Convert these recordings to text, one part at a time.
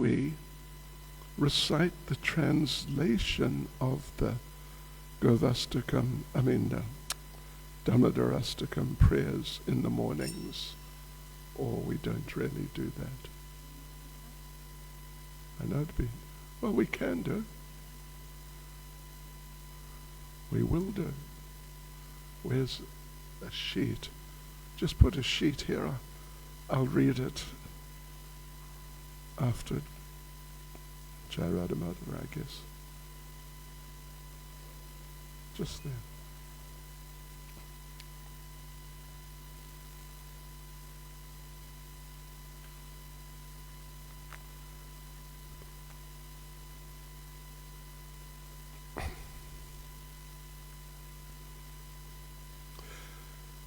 we recite the translation of the Damodarastakam prayers in the mornings, or we don't really do that. I know we can do. We will do. Where's a sheet? Just put a sheet here. I'll read it after Jairadhamadava, I guess. Just there.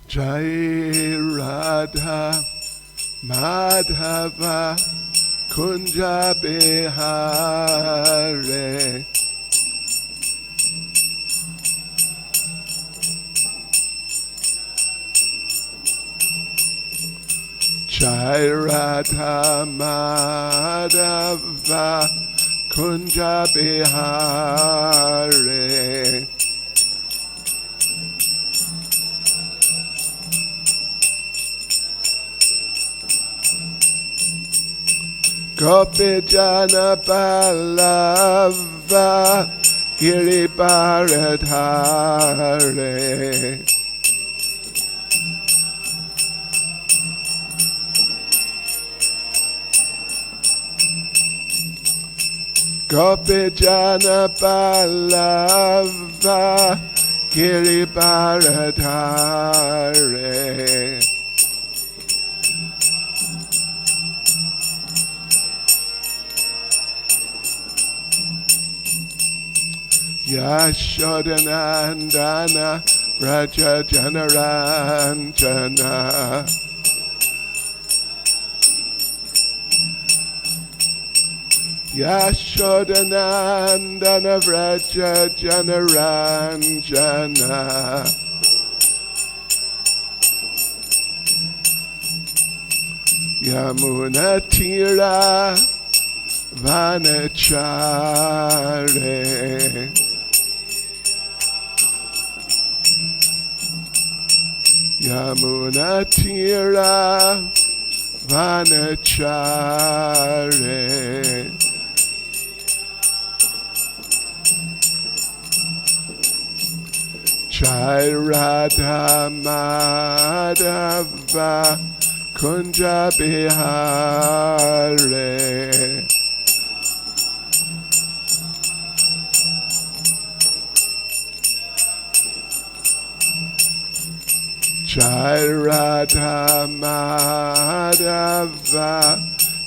Jai Radha Madhava Kunja Bihare Jai Radha Madhava Kunja Bihare Gopi Jana Pallava Giribaradhare Gopi Jana Pallava Giribaradhare Yashodanandana Raja Janaranjana Yashodanandana Raja Janaranjana Yamuna Tira Vanachare Yamuna Tira Vanachare Jai Radha Madhava Kunja Bihare Jai Radha Madhava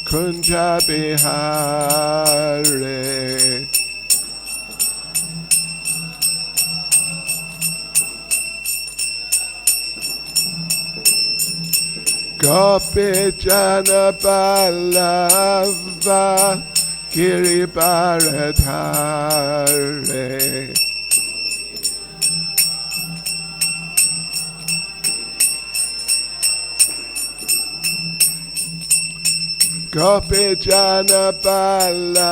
Kunja Bihare Gopi Jana Pallava Giribaradhare Gopi Jana Pallava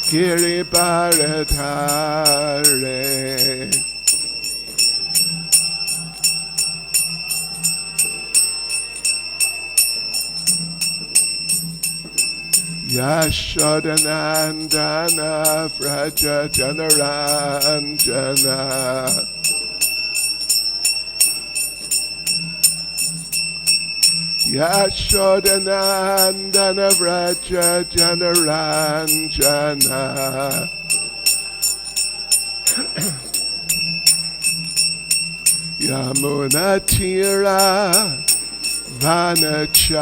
Giribaradhare Yashodanandana Vraja Janaranjana Yashodanandana Vraja Janaranjana Yamuna Tira Vanachare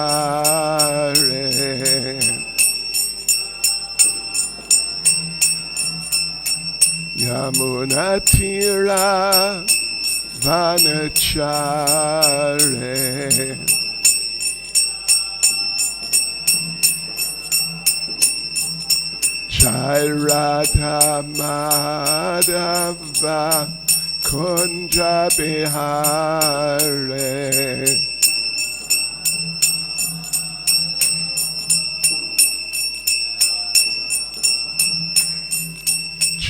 Yamuna Tira Vanachare Jai Radha Madhava Kunja Bihare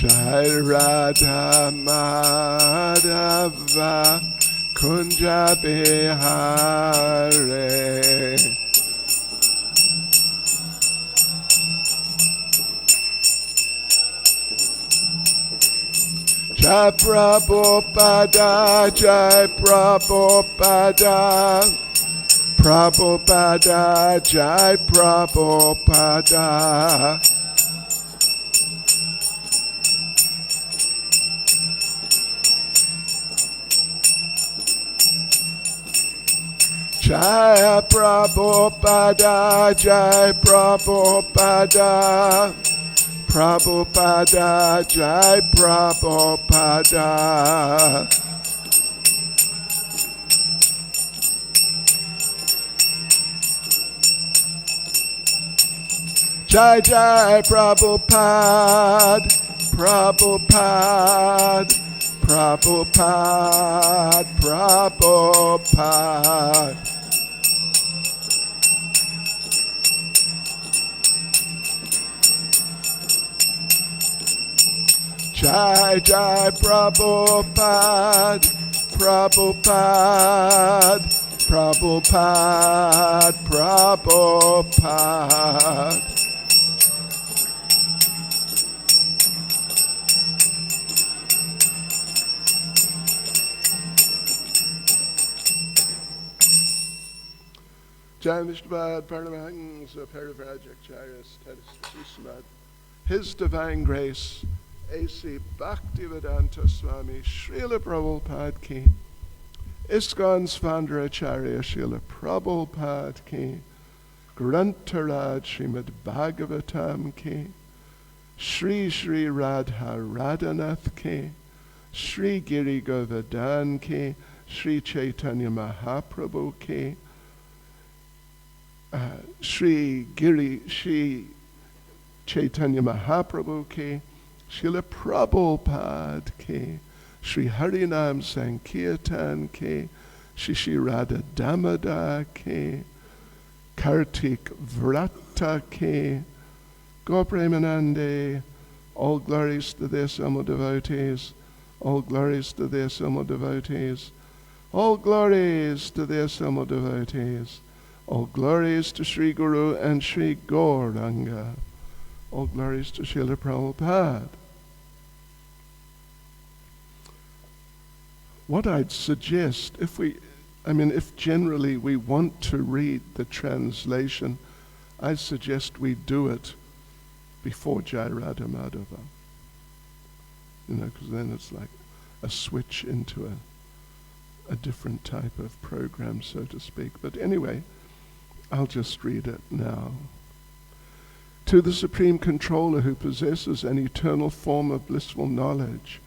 Jai Radha Madhava Kunja Bihare. Jai Prabhupada, Jai Prabhupada, Prabhupada, Jai Prabhupada. Jai Prabhupada, Jai Prabhupada, Prabhupada, Jai Prabhupada. Jai Jai Prabhupada, Prabhupada, Prabhupada, Prabhupada. Jai Jai Prabhupada, Prabhupada, Prabhupada, Prabhupada. Jai Vishnupad Paramahansa Parivrajacharya Srimad. His Divine Grace, A.C. Bhaktivedanta Swami Srila Prabhupada ki. ISKCON's founder Acharya Srila Prabhupada ki. Grantaraj Srimad Bhagavatam ki. Sri Sri Radha Radhanath ki. Sri Giri Govardhan ki. Sri Caitanya Mahaprabhu ki. Sri Chaitanya Mahaprabhu ki, Srila Prabhupada ki, Sri Harinam Sankirtan ki, Shri Radha Damodar ki, Kartik Vrata ki, Gaur Premanande, all glories to their Samo devotees, all glories to their Samo devotees, all glories to their Samo devotees. All glories to Sri Guru and Sri Gauranga. All glories to Srila Prabhupada. What I'd suggest, if generally we want to read the translation, I'd suggest we do it before Jai Radha Madhava. Because then it's like a switch into a different type of program, so to speak. But anyway, I'll just read it now. To the Supreme Controller who possesses an eternal form of blissful knowledge,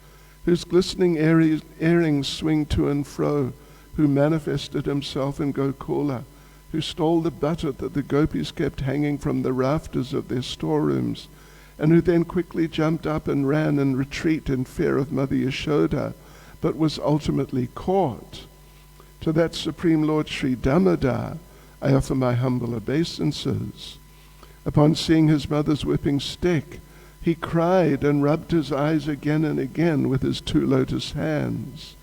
whose glistening earrings swing to and fro, who manifested himself in Gokula, who stole the butter that the gopis kept hanging from the rafters of their storerooms, and who then quickly jumped up and ran in retreat in fear of Mother Yashoda, but was ultimately caught. To that Supreme Lord Sri Damodar, I offer my humble obeisances. Upon seeing his mother's whipping stick, he cried and rubbed his eyes again and again with his two lotus hands.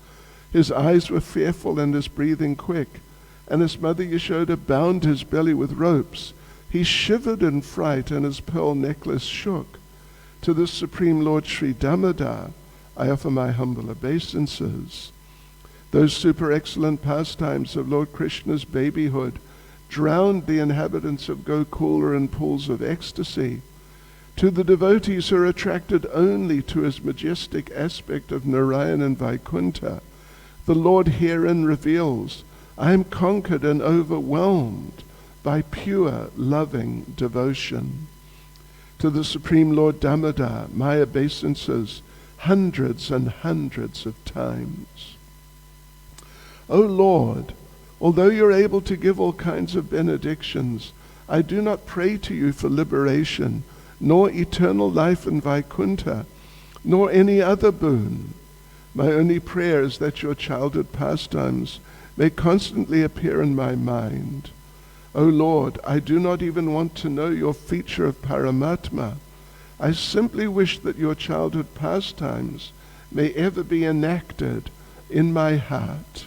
His eyes were fearful and his breathing quick, and as Mother Yashoda bound his belly with ropes, he shivered in fright and his pearl necklace shook. To this Supreme Lord Sri Damodar, I offer my humble obeisances. Those super excellent pastimes of Lord Krishna's babyhood drowned the inhabitants of Gokula in pools of ecstasy. To the devotees who are attracted only to his majestic aspect of Narayan and Vaikuntha, the Lord herein reveals, I am conquered and overwhelmed by pure, loving devotion. To the Supreme Lord Damodar, my obeisances hundreds and hundreds of times. O Lord, although you're able to give all kinds of benedictions, I do not pray to you for liberation, nor eternal life in Vaikuntha, nor any other boon. My only prayer is that your childhood pastimes may constantly appear in my mind. O Lord, I do not even want to know your feature of Paramatma. I simply wish that your childhood pastimes may ever be enacted in my heart.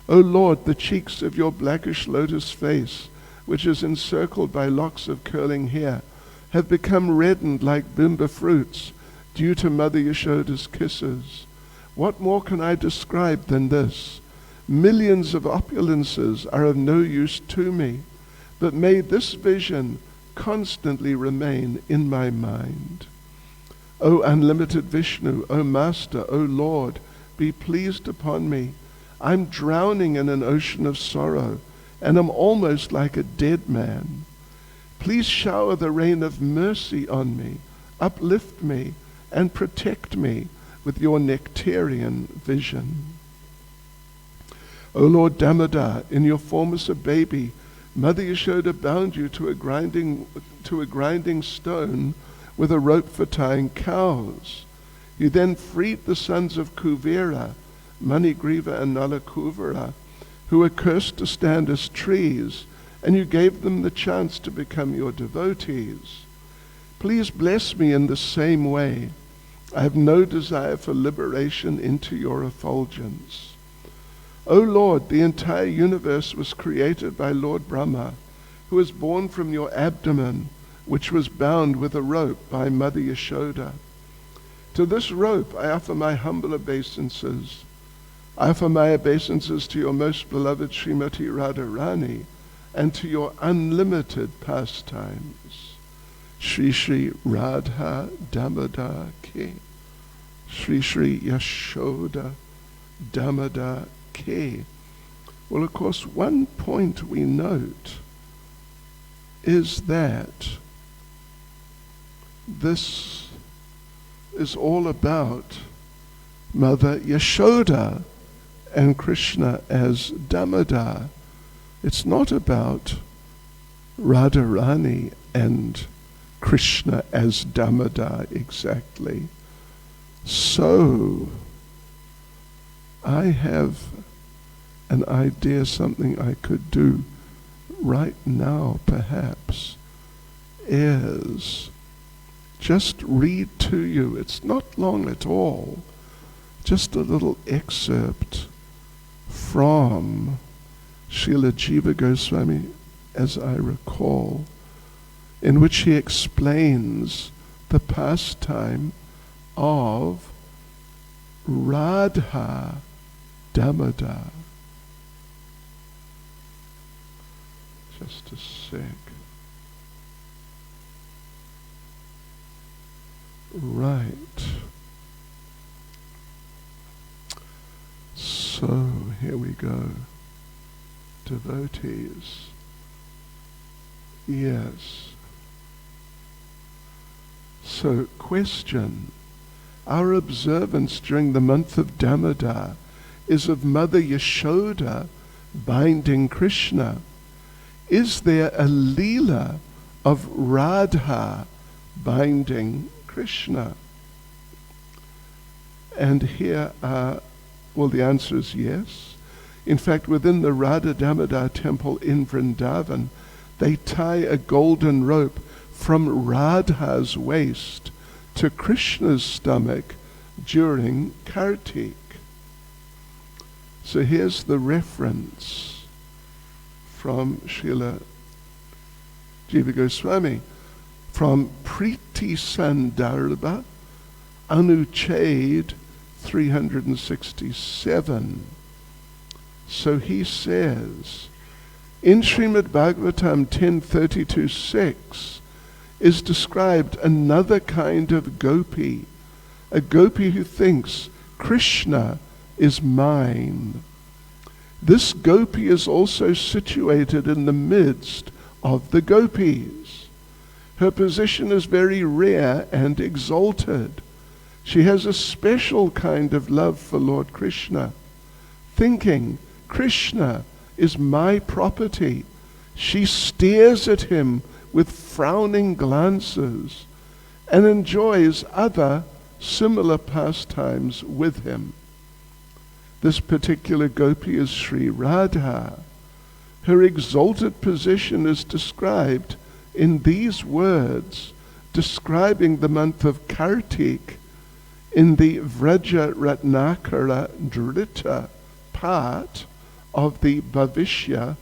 O Lord, the cheeks of your blackish lotus face, which is encircled by locks of curling hair, have become reddened like bimba fruits due to Mother Yashoda's kisses. What more can I describe than this? Millions of opulences are of no use to me, but may this vision constantly remain in my mind. O unlimited Vishnu, O Master, O Lord, be pleased upon me. I'm drowning in an ocean of sorrow, and am almost like a dead man. Please shower the rain of mercy on me, uplift me, and protect me with your nectarian vision. O Lord Damodar, in your form as a baby, Mother Yashoda bound you to a grinding stone with a rope for tying cows. You then freed the sons of Kuvera, Manigriva and Nalakuvara, who were cursed to stand as trees, and you gave them the chance to become your devotees. Please bless me in the same way. I have no desire for liberation into your effulgence. O Lord, the entire universe was created by Lord Brahma, who was born from your abdomen, which was bound with a rope by Mother Yashoda. To this rope I offer my humble obeisances. I offer my obeisances to your most beloved Srimati Radharani and to your unlimited pastimes. Shri Shri Radha Damodar Ki, Shri Shri Yashoda Damodar Ki. Well, of course, one point we note is that this is all about Mother Yashoda and Krishna as Damodar. It's not about Radharani and Krishna as Damodar exactly. So, I have an idea, something I could do right now perhaps, is just read to you, it's not long at all, just a little excerpt from Srila Jiva Goswami, as I recall, in which he explains the pastime of Radha Damodar. Just a sec. Right. So, here we go. Devotees. Yes. So, question. Our observance during the month of Damodar is of Mother Yashoda binding Krishna. Is there a Leela of Radha binding Krishna? And here, well, the answer is yes. In fact, within the Radha Damodar temple in Vrindavan, they tie a golden rope from Radha's waist to Krishna's stomach during Kartik. So here's the reference from Srila Jiva Goswami, from Priti Sandarbha, Anuchhed 367. So he says, in Srimad Bhagavatam 10:32-6 is described another kind of gopi, a gopi who thinks Krishna is mine. This gopi is also situated in the midst of the gopis. Her position is very rare and exalted. She has a special kind of love for Lord Krishna, thinking Krishna is my property. She stares at him with frowning glances and enjoys other similar pastimes with him. This particular gopi is Sri Radha. Her exalted position is described in these words describing the month of Kartik in the Vraja Ratnakara Drita part of the Bhavishya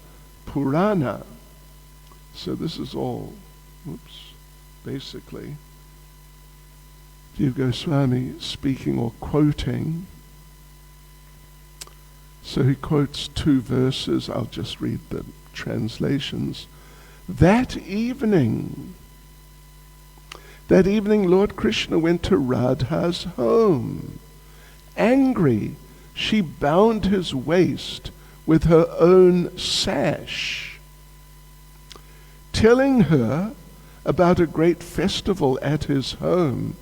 Purana. So this is all, basically, Jiva Swami speaking or quoting. So he quotes two verses. I'll just read the translations. That evening, Lord Krishna went to Radha's home. Angry, she bound his waist with her own sash. Telling her about a great festival at his home,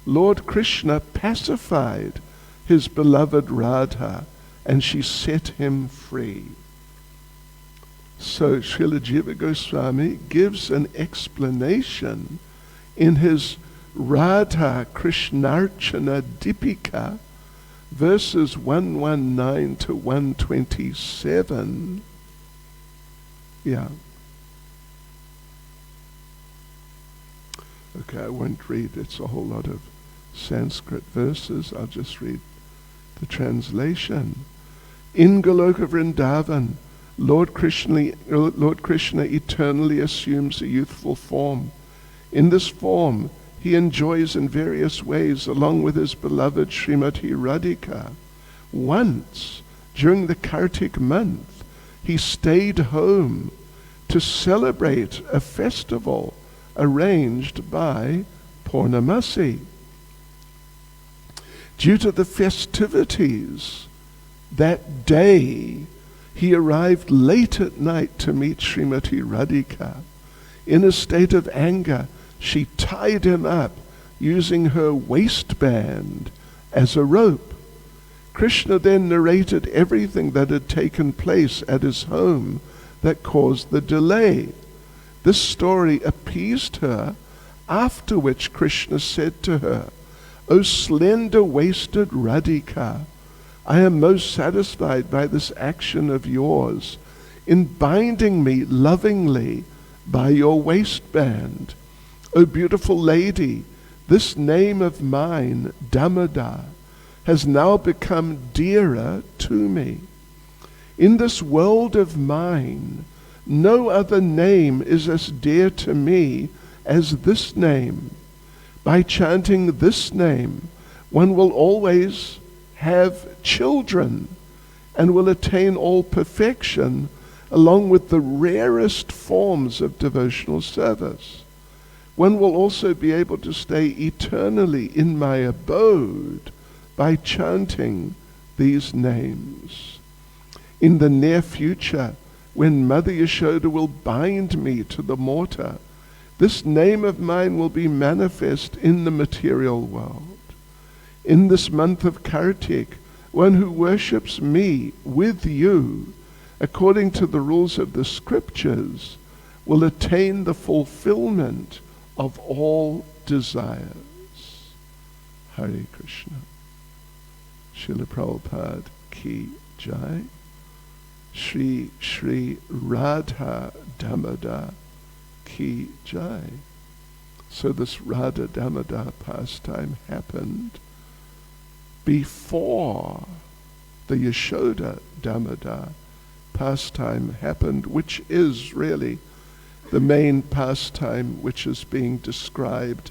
Lord Krishna pacified his beloved Radha, and she set him free. So Srila Jiva Goswami gives an explanation in his Radha Krishnarchana Dipika, verses 119 to 127. Yeah. Okay, I won't read. It's a whole lot of Sanskrit verses. I'll just read the translation. In Goloka Vrindavan, Lord Krishna eternally assumes a youthful form. In this form, he enjoys in various ways along with his beloved Srimati Radhika. Once, during the Kartik month, he stayed home to celebrate a festival arranged by Purnamasi. Due to the festivities that day, he arrived late at night to meet Srimati Radhika. In a state of anger, she tied him up using her waistband as a rope. Krishna then narrated everything that had taken place at his home that caused the delay. This story appeased her, after which Krishna said to her, O slender-waisted Radhika, I am most satisfied by this action of yours in binding me lovingly by your waistband. O beautiful lady, this name of mine, Damodar, has now become dearer to me. In this world of mine, no other name is as dear to me as this name. By chanting this name, one will always have children and will attain all perfection along with the rarest forms of devotional service. One will also be able to stay eternally in my abode by chanting these names. In the near future, when Mother Yashoda will bind me to the mortar, this name of mine will be manifest in the material world. In this month of Kartik, one who worships me with you, according to the rules of the scriptures, will attain the fulfillment of all desires. Hare Krishna. Srila Prabhupada ki jai. Shri Shri Radha Damodar ki jai. So this Radha Damodar pastime happened before the Yashoda Damodar pastime happened, which is really the main pastime which is being described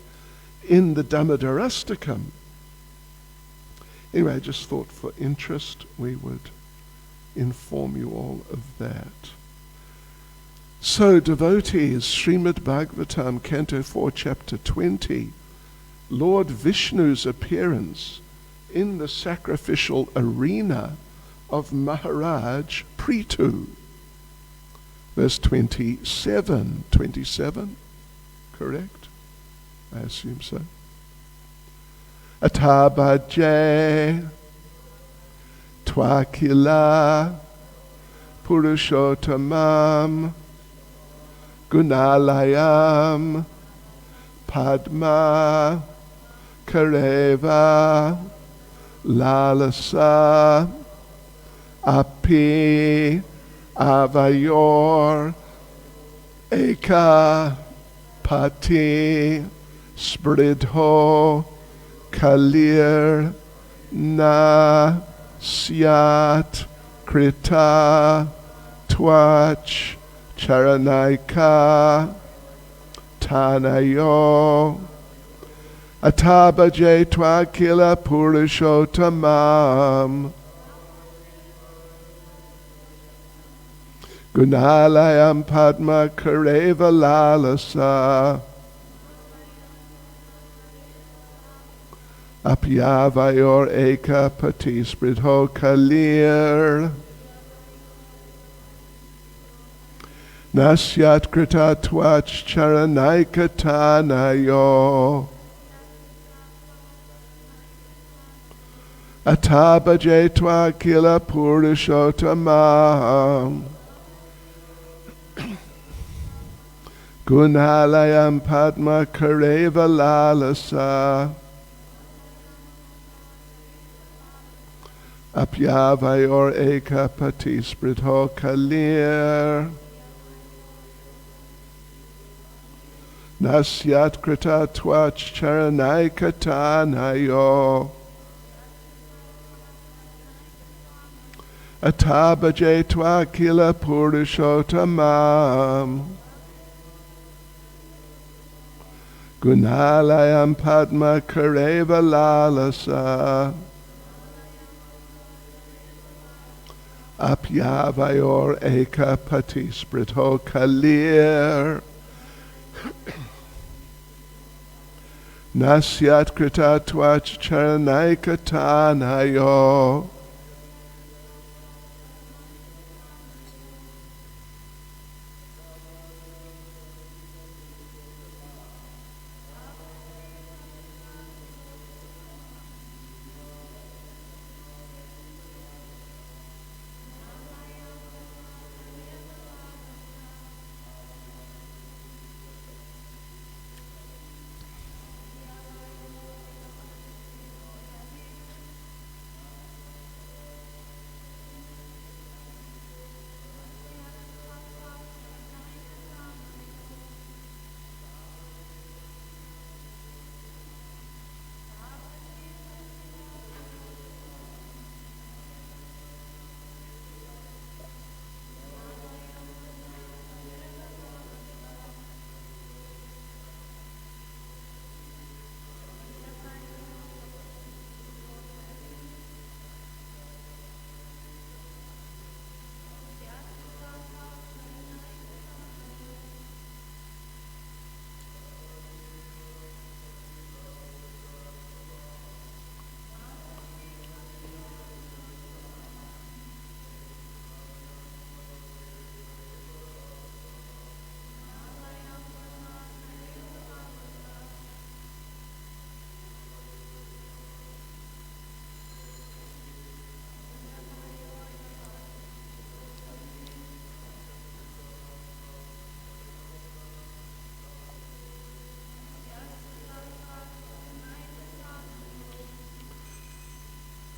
in the Damodarastakam. Anyway, I just thought for interest we would inform you all of that. So, devotees, Srimad Bhagavatam, Canto 4, Chapter 20, Lord Vishnu's appearance in the sacrificial arena of Maharaj Prithu. Verse 27. 27? Correct? I assume so. Atabhaje Twakila Purushottamam Gunalayam Padma Kareva Lalasa Api Avayor Eka Pati spridho kalir na syat krita twach charanaika tanayo atabaje twakila purushotamam gunalayam padma kareva lalasa apyavayor eka patispridho kalir nasyat krita twach charanaika tanayo atabaje twakila purushotamam gunalayam padma kareva lalasa apyavayor eka patispridho kalir nasyat krita twach charanaika tanayo atabaje twakila purushotamam gunalayam padma kareva lalasa apyavayor eka patispridho kalir nasyat krita twach charanaika tanayo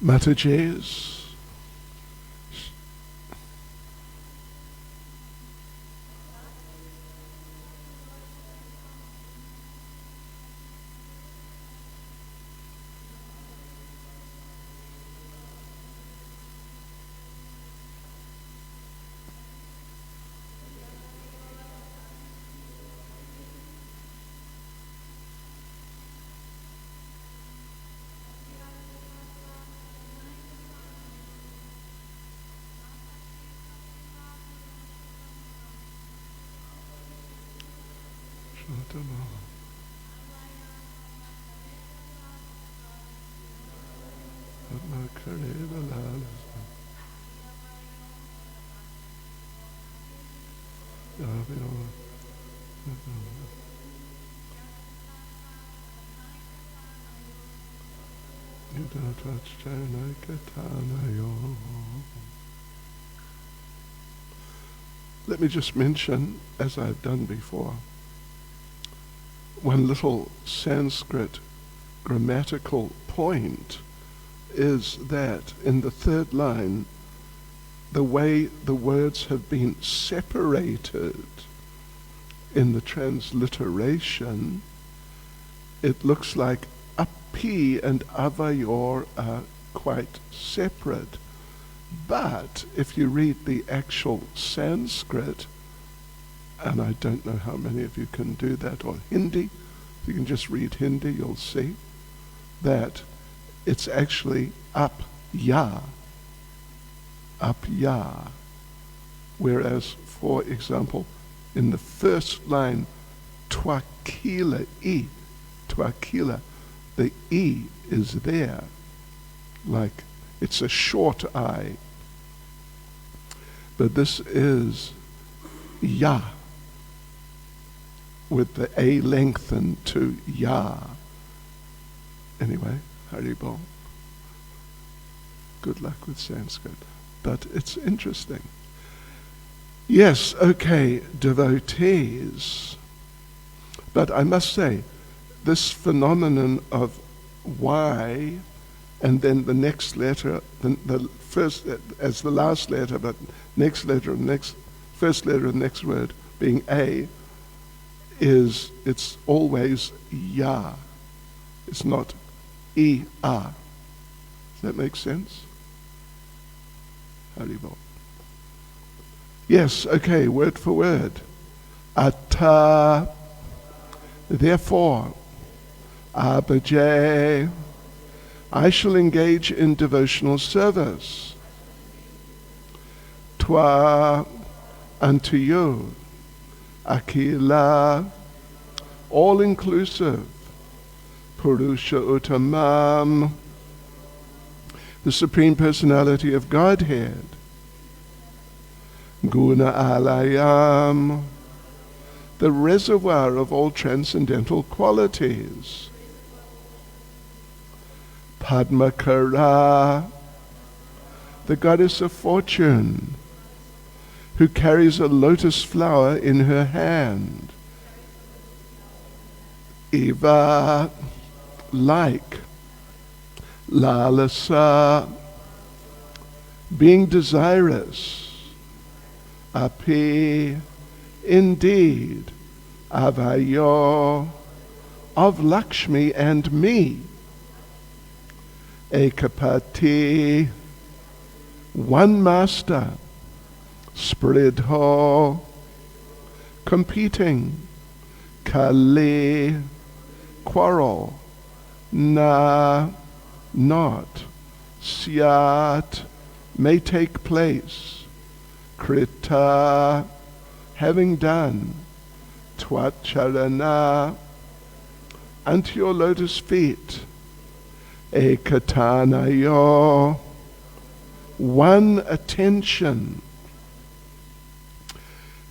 Mataji's Let me just mention, as I've done before, one little Sanskrit grammatical point is that in the third line, the way the words have been separated in the transliteration it looks like api and avayor are quite separate. But if you read the actual Sanskrit, and I don't know how many of you can do that, or Hindi, if you can just read Hindi, you'll see that it's actually up ya. Whereas, for example, in the first line, twakila, the E is there, like it's a short I. But this is ya, with the A lengthened to ya. Anyway, Haribol. Good luck with Sanskrit. But it's interesting. Yes, okay, devotees. But I must say, this phenomenon of Y, and then the next letter, the first as the last letter, but next letter, first letter of the next word being A, it's always Ya. It's not E-A. Does that make sense? Haribol. Yes, okay, word for word. Atta, therefore, Abhajay, I shall engage in devotional service. Twa, unto you. Akila, all-inclusive. Purusha Uttamam, the Supreme Personality of Godhead. Guna Alayam, the reservoir of all transcendental qualities. Padmakara, the goddess of fortune, who carries a lotus flower in her hand. Eva, like. Lalasa, being desirous. Api, indeed. Avayo, of Lakshmi and me. Ekapati, one master. Spridho, competing. Kali, quarrel. Na, not. Syat, may take place. Krita, having done. Twacharana, unto your lotus feet. Ekatanayo, one attention.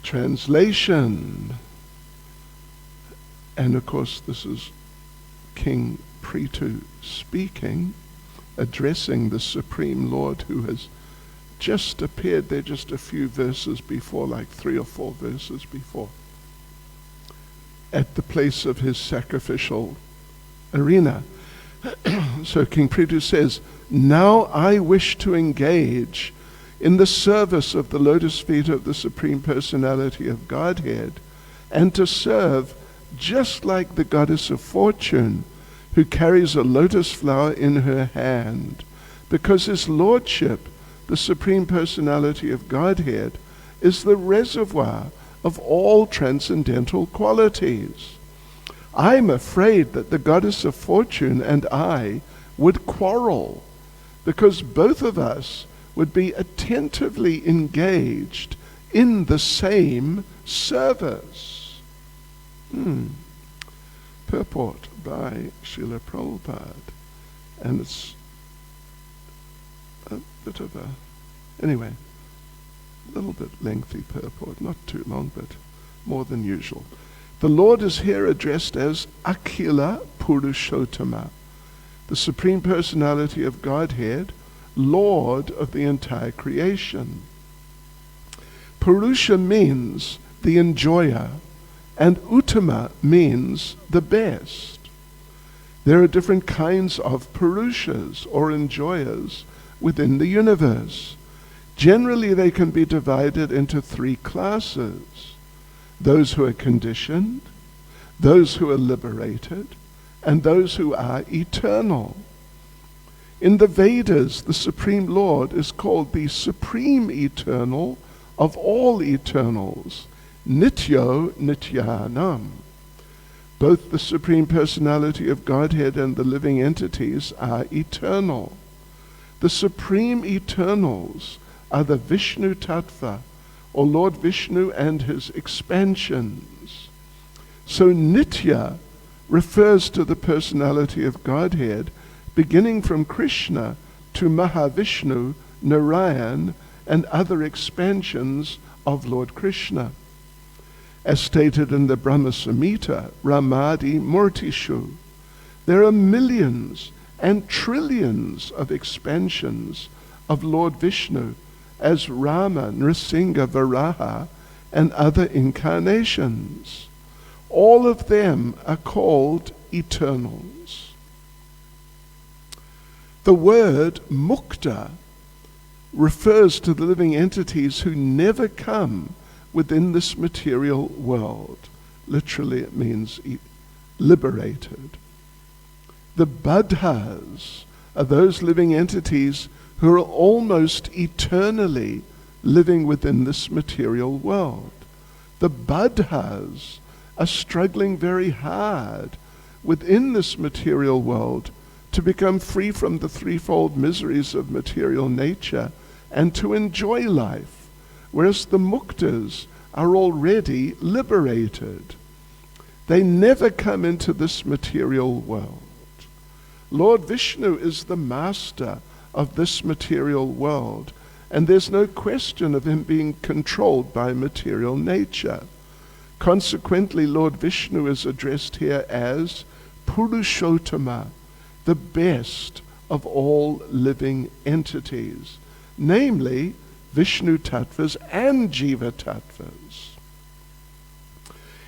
Translation. And of course this is King Prithu speaking, addressing the Supreme Lord who has just appeared there just a few verses before, like 3 or 4 verses before, at the place of his sacrificial arena. So King Prithu says, now I wish to engage in the service of the lotus feet of the Supreme Personality of Godhead, and to serve just like the goddess of fortune, who carries a lotus flower in her hand, because his lordship, the Supreme Personality of Godhead, is the reservoir of all transcendental qualities. I'm afraid that the goddess of fortune and I would quarrel, because both of us would be attentively engaged in the same service. Purport by Srila Prabhupada. And it's a bit of a, anyway, a little bit lengthy purport, not too long, but more than usual. The Lord is here addressed as Akhila Purushottama, the Supreme Personality of Godhead, Lord of the entire creation. Purusha means the enjoyer, and Uttama means the best. There are different kinds of Purushas, or enjoyers, within the universe. Generally, they can be divided into 3 classes: those who are conditioned, those who are liberated, and those who are eternal. In the Vedas, the Supreme Lord is called the Supreme Eternal of all eternals, Nityo Nityanam. Both the Supreme Personality of Godhead and the living entities are eternal. The Supreme Eternals are the Vishnu Tattva, or Lord Vishnu and his expansions. So Nitya refers to the personality of Godhead, beginning from Krishna to Mahavishnu, Narayan, and other expansions of Lord Krishna. As stated in the Brahma Samhita, Ramadi Murtishu, there are millions and trillions of expansions of Lord Vishnu as Rama, Nrsimha, Varaha, and other incarnations. All of them are called eternals. The word mukta refers to the living entities who never come within this material world. Literally it means liberated. The Buddhas are those living entities who are almost eternally living within this material world. The Buddhas are struggling very hard within this material world to become free from the threefold miseries of material nature and to enjoy life, whereas the muktas are already liberated. They never come into this material world. Lord Vishnu is the master of this material world, and there's no question of him being controlled by material nature. Consequently, Lord Vishnu is addressed here as Purushottama, the best of all living entities, namely Vishnu Tattvas and Jiva Tattvas.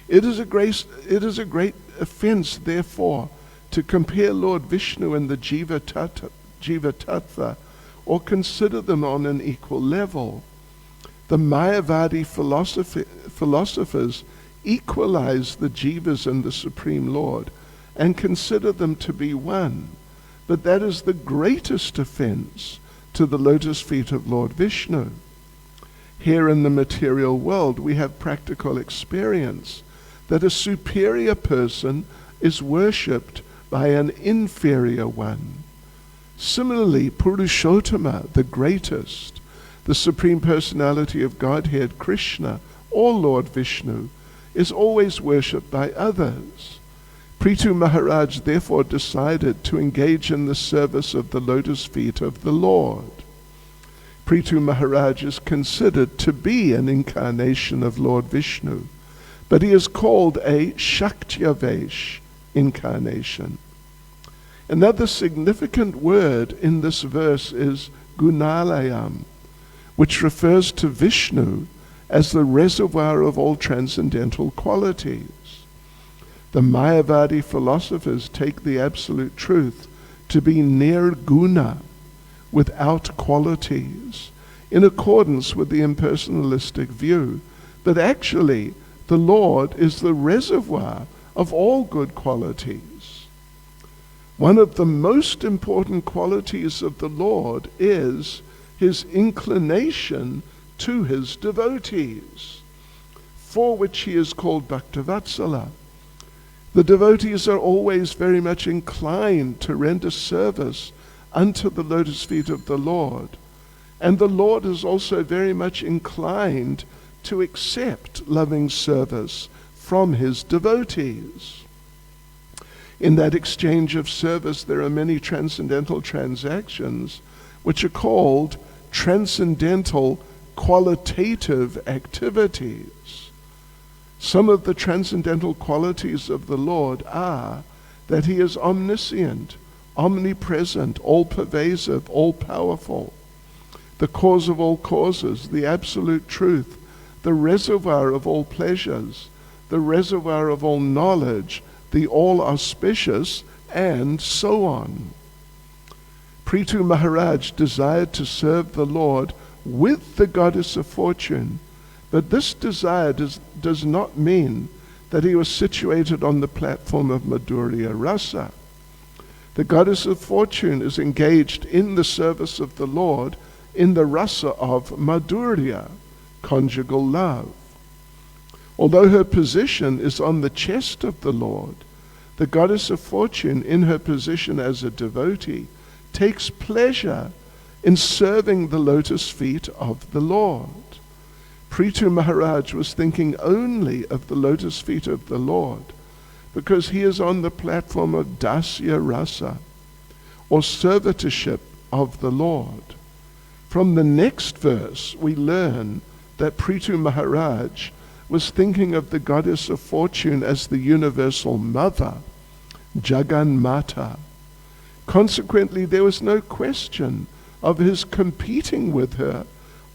It is a great offense, therefore, to compare Lord Vishnu and the Jiva Tattva, or consider them on an equal level. The Mayavadi philosophers equalize the Jivas and the Supreme Lord and consider them to be one. But that is the greatest offense to the lotus feet of Lord Vishnu. Here in the material world, we have practical experience that a superior person is worshipped by an inferior one. Similarly, Purushottama, the greatest, the Supreme Personality of Godhead, Krishna, or Lord Vishnu, is always worshipped by others. Prithu Maharaj therefore decided to engage in the service of the lotus feet of the Lord. Prithu Maharaj is considered to be an incarnation of Lord Vishnu, but he is called a Shaktyavesh incarnation. Another significant word in this verse is Gunalayam, which refers to Vishnu as the reservoir of all transcendental qualities. The Mayavadi philosophers take the absolute truth to be nirguna, without qualities, in accordance with the impersonalistic view. But actually, the Lord is the reservoir of all good qualities. One of the most important qualities of the Lord is his inclination to his devotees, for which he is called Bhaktivatsala. The devotees are always very much inclined to render service unto the lotus feet of the Lord, and the Lord is also very much inclined to accept loving service from his devotees. In that exchange of service, there are many transcendental transactions which are called transcendental qualitative activities. Some of the transcendental qualities of the Lord are that he is omniscient, omnipresent, all-pervasive, all-powerful, the cause of all causes, the absolute truth, the reservoir of all pleasures, the reservoir of all knowledge, the all-auspicious, and so on. Prithu Maharaj desired to serve the Lord with the goddess of fortune, but this desire does not mean that he was situated on the platform of Madhurya Rasa. The goddess of fortune is engaged in the service of the Lord in the rasa of Madhurya, conjugal love. Although her position is on the chest of the Lord, the goddess of fortune, in her position as a devotee, takes pleasure in serving the lotus feet of the Lord. Prithu Maharaj was thinking only of the lotus feet of the Lord because he is on the platform of Dasya Rasa, or servitorship of the Lord. From the next verse, we learn that Prithu Maharaj was thinking of the goddess of fortune as the universal mother, Jagan Mata. Consequently, there was no question of his competing with her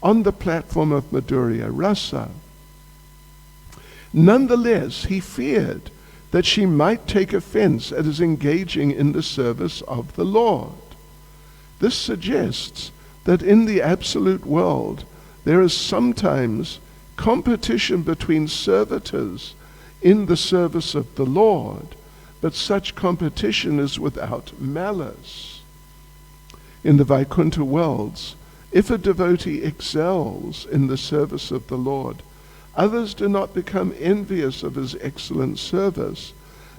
on the platform of Madhurya Rasa. Nonetheless, he feared that she might take offense at his engaging in the service of the Lord. This suggests that in the absolute world there is sometimes competition between servitors in the service of the Lord, but such competition is without malice. In the Vaikuntha worlds, if a devotee excels in the service of the Lord, others do not become envious of his excellent service,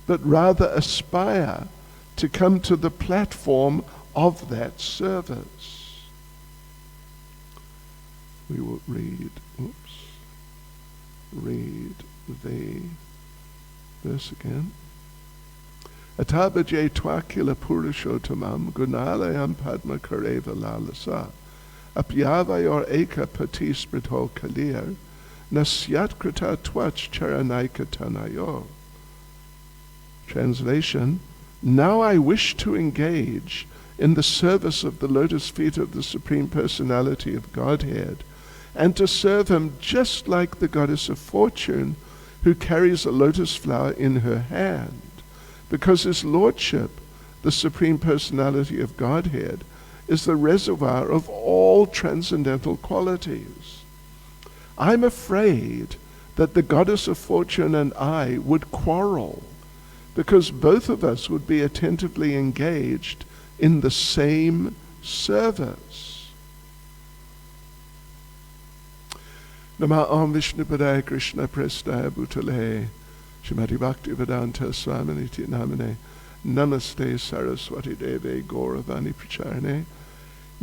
but rather aspire to come to the platform of that service. We will read the verse again. Atabaje twakila purushotamam gunalayam padma kareva lalasa apyavayor eka patisprito kalir nasyatkrita twach charanaika tanayo. Translation: Now I wish to engage in the service of the lotus feet of the Supreme Personality of Godhead, and to serve him just like the goddess of fortune who carries a lotus flower in her hand, because his lordship, the Supreme Personality of Godhead, is the reservoir of all transcendental qualities. I'm afraid that the goddess of fortune and I would quarrel, because both of us would be attentively engaged in the same service. Nama Om Vishnupadaya Krishna Prestaya Bhutale Srimad Bhakti Vedanta Swami Niti Namane Namaste Saraswati Deve Gauravani Pracharane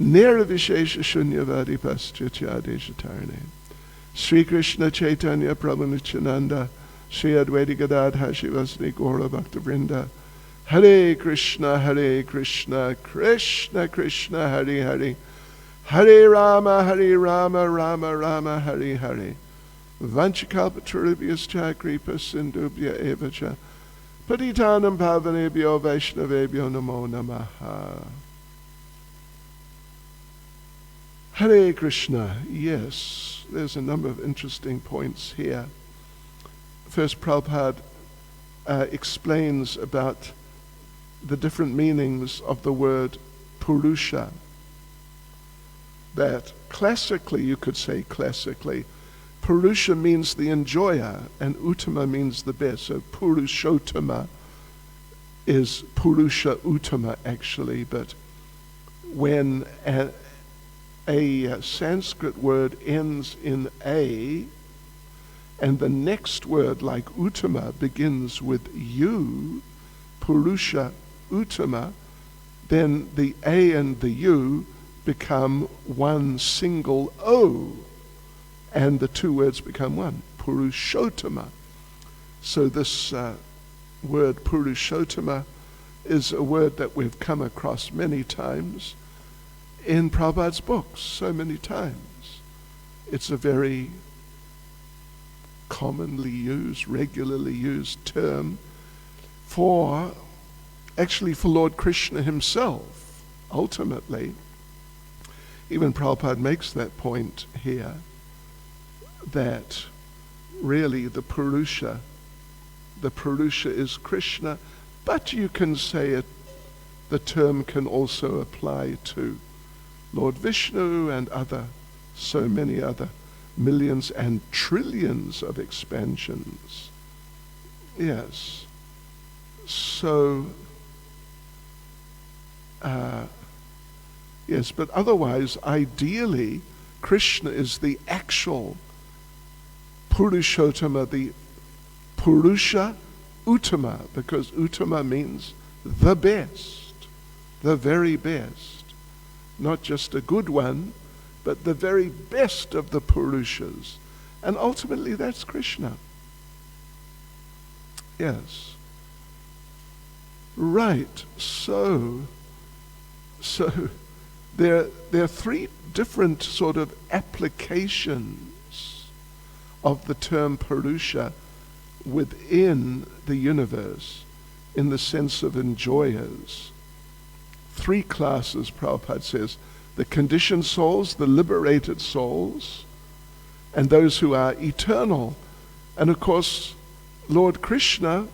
Nirvishesha Shunyavadi Paschatya Deshatarane Sri Krishna Caitanya Prabhu Nityananda Sri Advaita Gadadhar Shivasni Gaura Bhakta Vrinda Hare Krishna Krishna Krishna Hare Hare Hare Rama Rama Rama Hare Hare Vanchakalpatarubhyas cha kripa sindubhya eva cha patitanam pavanebhyo vaishnavebhyo namo namaha. Hare Krishna. Yes, there's a number of interesting points here. First, Prabhupada explains about the different meanings of the word Purusha. That classically, you could say classically, Purusha means the enjoyer, and Uttama means the best. So Purushottama is Purusha Uttama actually, but when a Sanskrit word ends in A, and the next word, like Uttama, begins with U, Purusha Uttama, then the A and the U become one single O, and the two words become one, Purushottama. So this word Purushottama is a word that we've come across many times in Prabhupada's books, so many times. It's a very commonly used, regularly used term for Lord Krishna himself, ultimately. Even Prabhupada makes that point here, that really the Purusha is Krishna, but you can say it, the term can also apply to Lord Vishnu and so many other millions and trillions of expansions Yes. So, yes, but otherwise, ideally, Krishna is the actual Purushottama, the Purusha Uttama, because Uttama means the best, the very best. Not just a good one, but the very best of the Purushas. And ultimately, that's Krishna. Yes. Right. So there are three different sort of applications of the term Purusha within the universe in the sense of enjoyers. Three classes, Prabhupada says: the conditioned souls, the liberated souls, and those who are eternal. And of course, Lord Krishna,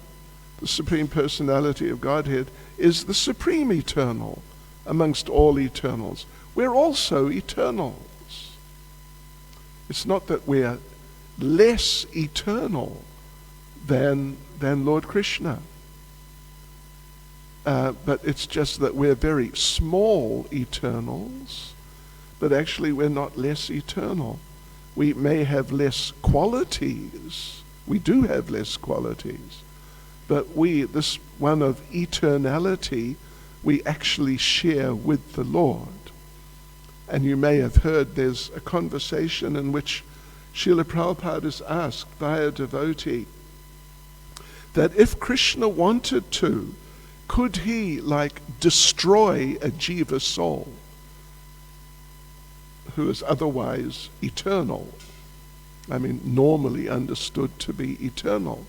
the Supreme Personality of Godhead, is the supreme eternal amongst all eternals. We're also eternals. It's not that we're less eternal than Lord Krishna. But it's just that we're very small eternals, but actually we're not less eternal. We may have less qualities. We do have less qualities. But this one of eternality, we actually share with the Lord. And you may have heard there's a conversation in which Srila Prabhupada is asked by a devotee that if Krishna wanted to, could he destroy a jiva soul who is otherwise eternal? I mean, normally understood to be eternal.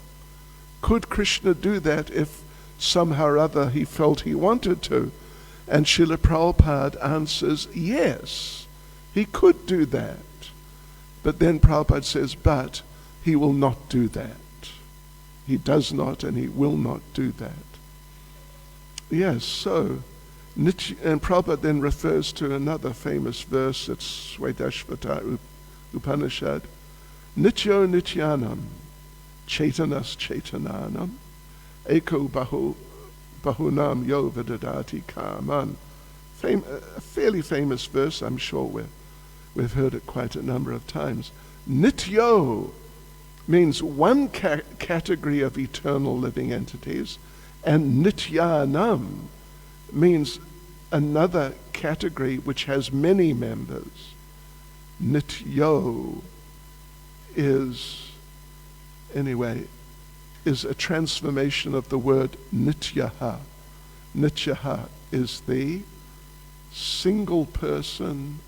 Could Krishna do that if somehow or other he felt he wanted to? And Srila Prabhupada answers, yes, he could do that. But then Prabhupada says, but he will not do that. He does not and he will not do that. Yes, so, and Prabhupada then refers to another famous verse, it's Svedashvata Upanishad, Nityo Nityanam, Chaitanas Chaitananam, Eko Bahunam Yo Vedadati Kaman. A fairly famous verse, I'm sure we've heard it quite a number of times. Nityo means one category of eternal living entities, and Nityanam means another category which has many members. Nityo is a transformation of the word Nityaha. Nityaha is the single person,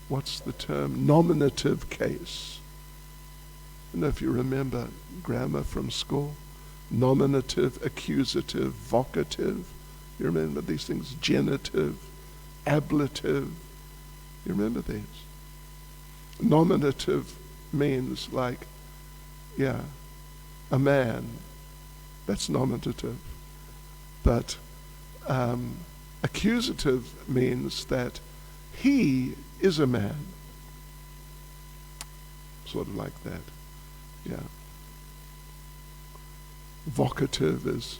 what's the term? Nominative case. I don't know if you remember grammar from school. Nominative, accusative, vocative. You remember these things? Genitive, ablative. You remember these? Nominative means a man. That's nominative. But accusative means that he is a man. Sort of like that. Yeah. Vocative is,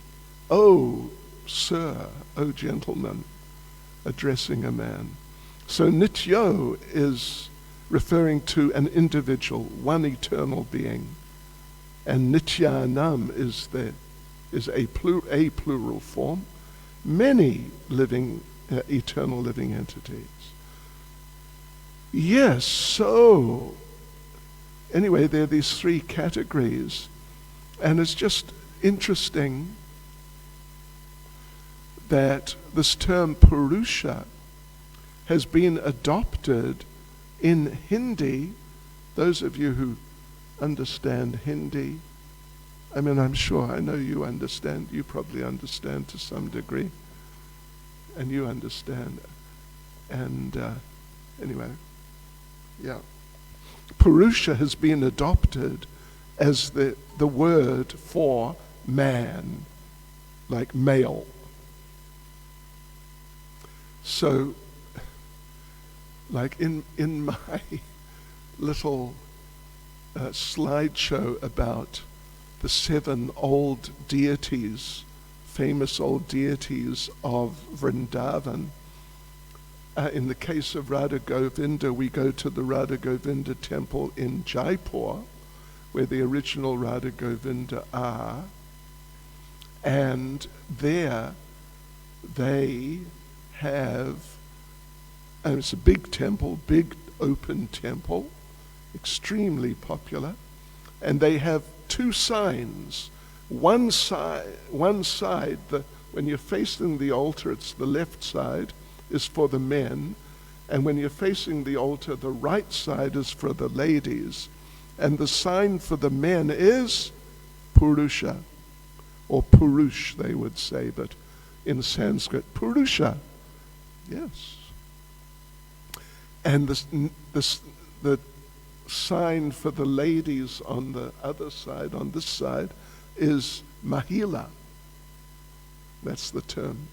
oh, sir, oh, gentleman, addressing a man. So Nityo is referring to an individual, one eternal being. And Nityanam is a plural form, many living, eternal living entities. Yes, so anyway, there are these three categories, and it's just interesting that this term Purusha has been adopted in Hindi. Those of you who understand Hindi, I mean, I know you understand, you probably understand to some degree, and you understand. And anyway, yeah. Purusha has been adopted as the word for man, like male. So, like in my little slideshow about the 7 old deities, famous old deities of Vrindavan. In the case of Radha Govinda, we go to the Radha Govinda temple in Jaipur, where the original Radha Govinda are, and there they have, and it's a big temple, big open temple, extremely popular, and they have 2 signs. One side, when you're facing the altar, it's the left side, is for the men, and when you're facing the altar, the right side is for the ladies. And the sign for the men is Purusha, or Purush, they would say, but in Sanskrit, Purusha. Yes. And the sign for the ladies on the other side, on this side, is Mahila. That's the term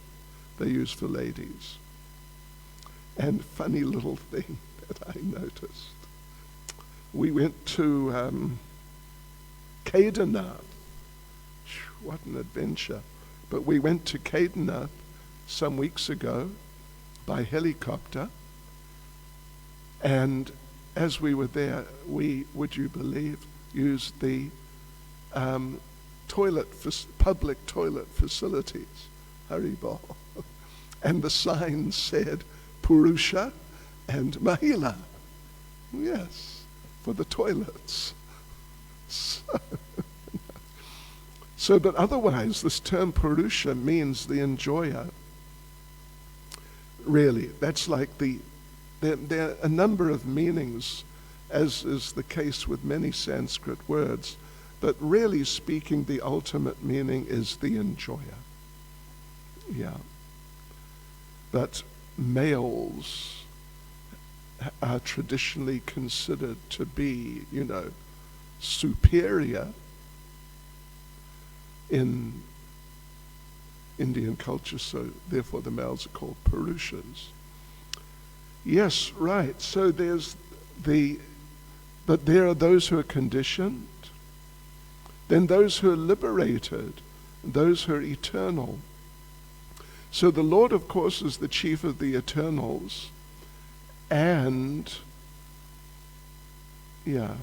they use for ladies. And funny little thing that I noticed. We went to Kedarnath. What an adventure. But we went to Caitanya some weeks ago by helicopter, and as we were there, we, would you believe, used the public toilet facilities, Haribol. And the sign said Purusha and Mahila. Yes, for the toilets. So, but otherwise, this term Purusha means the enjoyer. Really, that's like there are a number of meanings, as is the case with many Sanskrit words, but really speaking, the ultimate meaning is the enjoyer. Yeah. But males are traditionally considered to be, superior in Indian culture, so therefore the males are called Purushas. Yes, right. So but there are those who are conditioned, then those who are liberated, those who are eternal. So the Lord, of course, is the chief of the eternals, and the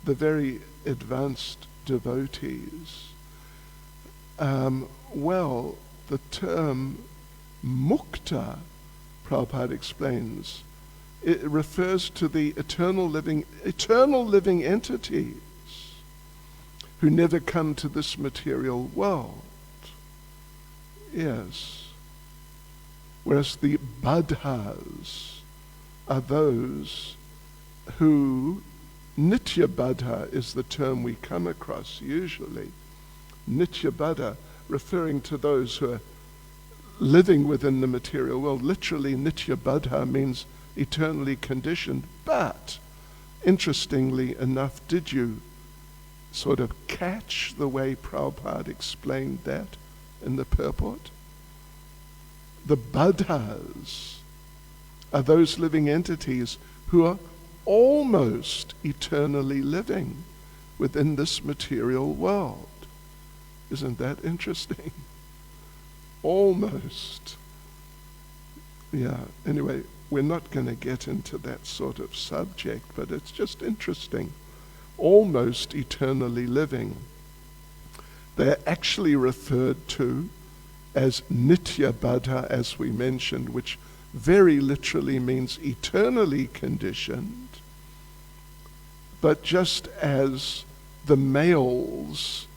very advanced devotees. Well, the term mukta, Prabhupada explains, it refers to the eternal living entities who never come to this material world. Yes. Whereas the badhas are those who, nitya badha is the term we come across usually. Nitya badha, referring to those who are living within the material world. Literally, nitya badha means eternally conditioned. But, interestingly enough, did you sort of catch the way Prabhupada explained that in the purport? The badhas are those living entities who are almost eternally living within this material world. Isn't that interesting? Almost. Yeah, anyway, we're not going to get into that sort of subject, but it's just interesting. Almost eternally living. They're actually referred to as nitya badha, as we mentioned, which very literally means eternally conditioned. But just as the males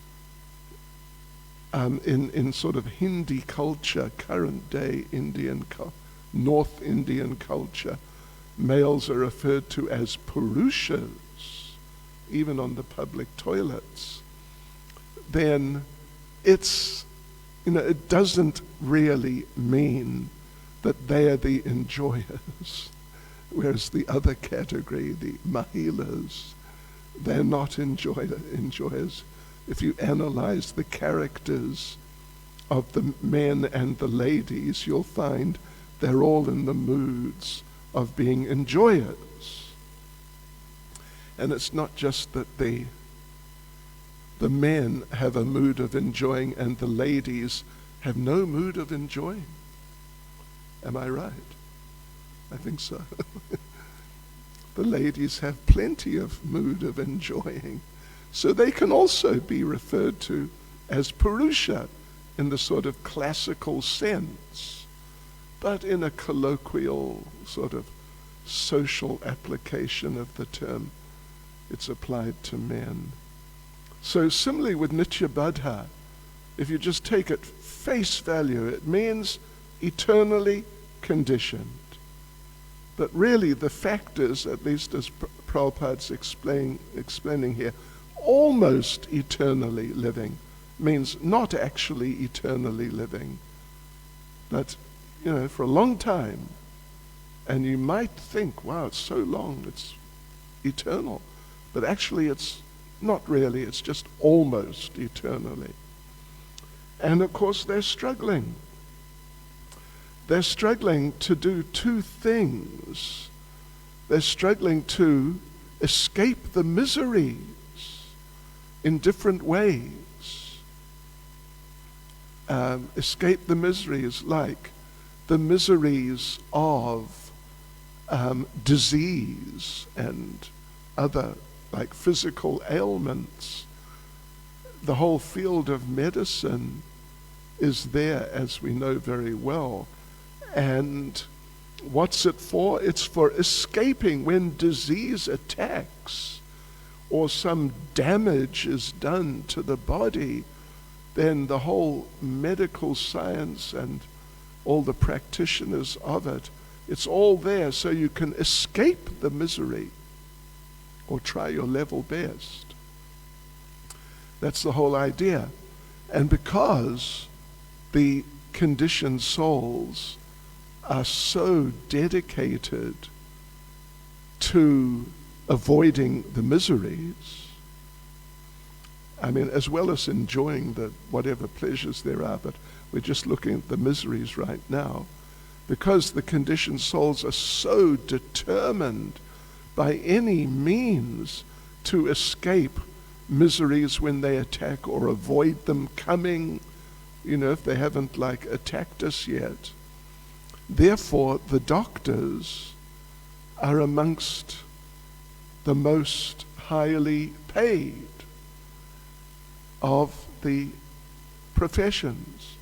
in sort of Hindi culture, current day North Indian culture, males are referred to as Purushas, even on the public toilets, then it's, it doesn't really mean that they are the enjoyers, whereas the other category, the Mahilas, they're not enjoyers. If you analyze the characters of the men and the ladies, you'll find they're all in the moods of being enjoyers. And it's not just that the men have a mood of enjoying and the ladies have no mood of enjoying. Am I right? I think so. The ladies have plenty of mood of enjoying. So they can also be referred to as Purusha in the sort of classical sense, but in a colloquial sort of social application of the term, it's applied to men. So similarly with Nitya-baddha, if you just take it face value, it means eternally conditioned. But really the fact is, at least as Prabhupada's explaining here, almost eternally living means not actually eternally living, but for a long time. And you might think, wow, it's so long, it's eternal. But actually it's not really, it's just almost eternally. And of course they're struggling. They're struggling to do two things. They're struggling to escape the miseries in different ways. Escape the miseries like the miseries of disease and other like physical ailments. The whole field of medicine is there, as we know very well. And what's it for? It's for escaping when disease attacks or some damage is done to the body. Then the whole medical science and all the practitioners of it, it's all there so you can escape the misery or try your level best. That's the whole idea. And because the conditioned souls are so dedicated to avoiding the miseries, I mean, as well as enjoying the whatever pleasures there are, but we're just looking at the miseries right now, because the conditioned souls are so determined by any means to escape miseries when they attack or avoid them coming, if they haven't attacked us yet. Therefore, the doctors are amongst the most highly paid of the professions,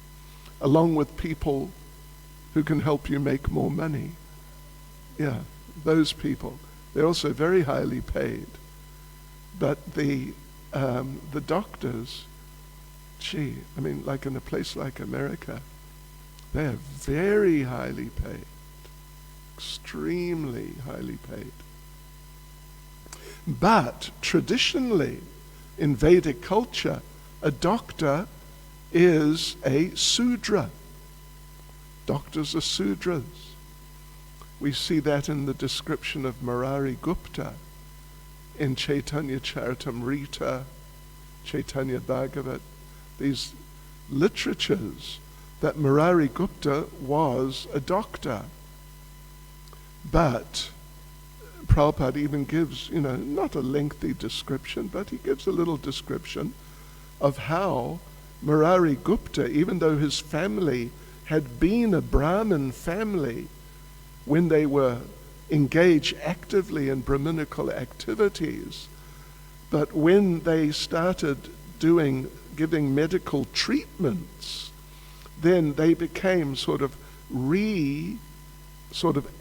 along with people who can help you make more money. Yeah, those people. They're also very highly paid. But the doctors, in a place like America, they are very highly paid, extremely highly paid. But traditionally, in Vedic culture, a doctor is a Sudra. Doctors are Sudras. We see that in the description of Murari Gupta in Caitanya Charitamrita, Chaitanya Bhagavat, these literatures, that Murari Gupta was a doctor. But Prabhupada even gives, not a lengthy description, but he gives a little description of how Murari Gupta, even though his family had been a Brahmin family, when they were engaged actively in Brahminical activities, but when they started giving medical treatments, then they became sort of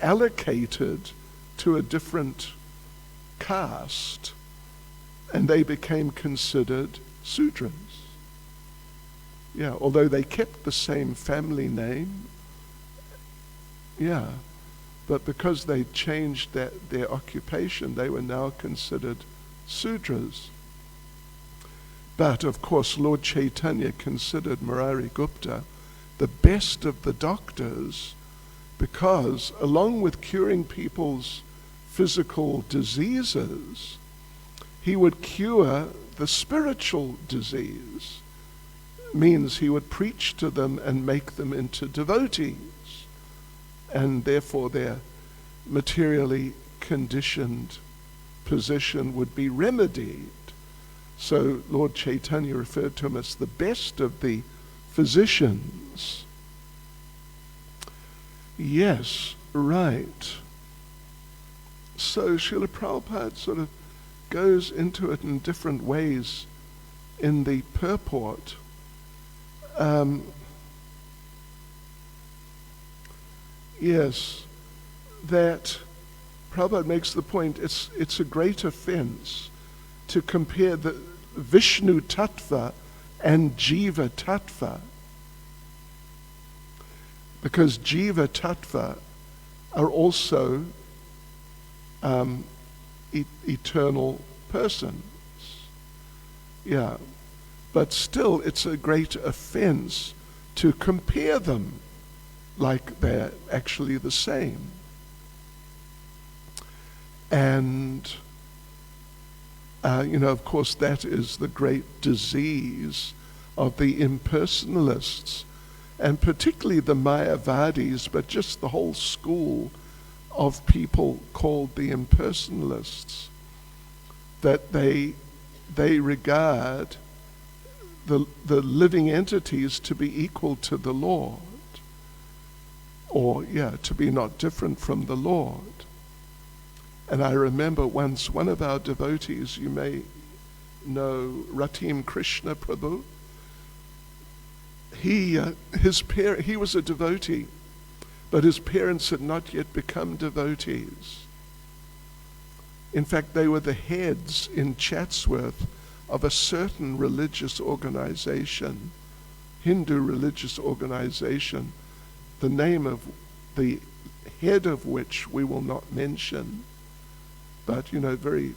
allocated to a different caste, and they became considered Sudras. Yeah, although they kept the same family name, but because they changed their occupation, they were now considered Sudras. But of course, Lord Chaitanya considered Murari Gupta the best of the doctors, because along with curing people's physical diseases, he would cure the spiritual disease. Means he would preach to them and make them into devotees, and therefore their materially conditioned position would be remedied. So Lord Caitanya referred to him as the best of the physicians. Yes, right. So Srila Prabhupada sort of goes into it in different ways in the purport. Yes, that Prabhupada makes the point, it's a great offense to compare the Vishnu Tattva and Jiva Tattva, because Jiva Tattva are also eternal persons. Yeah, but still it's a great offense to compare them like they're actually the same. And of course, that is the great disease of the impersonalists, and particularly the Mayavadis, but just the whole school of people called the impersonalists, that they regard the living entities to be equal to the Lord, or to be not different from the Lord. And I remember once one of our devotees, you may know Ratim Krishna Prabhu, he was a devotee, but his parents had not yet become devotees. In fact, they were the heads in Chatsworth of a certain religious organization, Hindu religious organization, the name of the head of which we will not mention, but very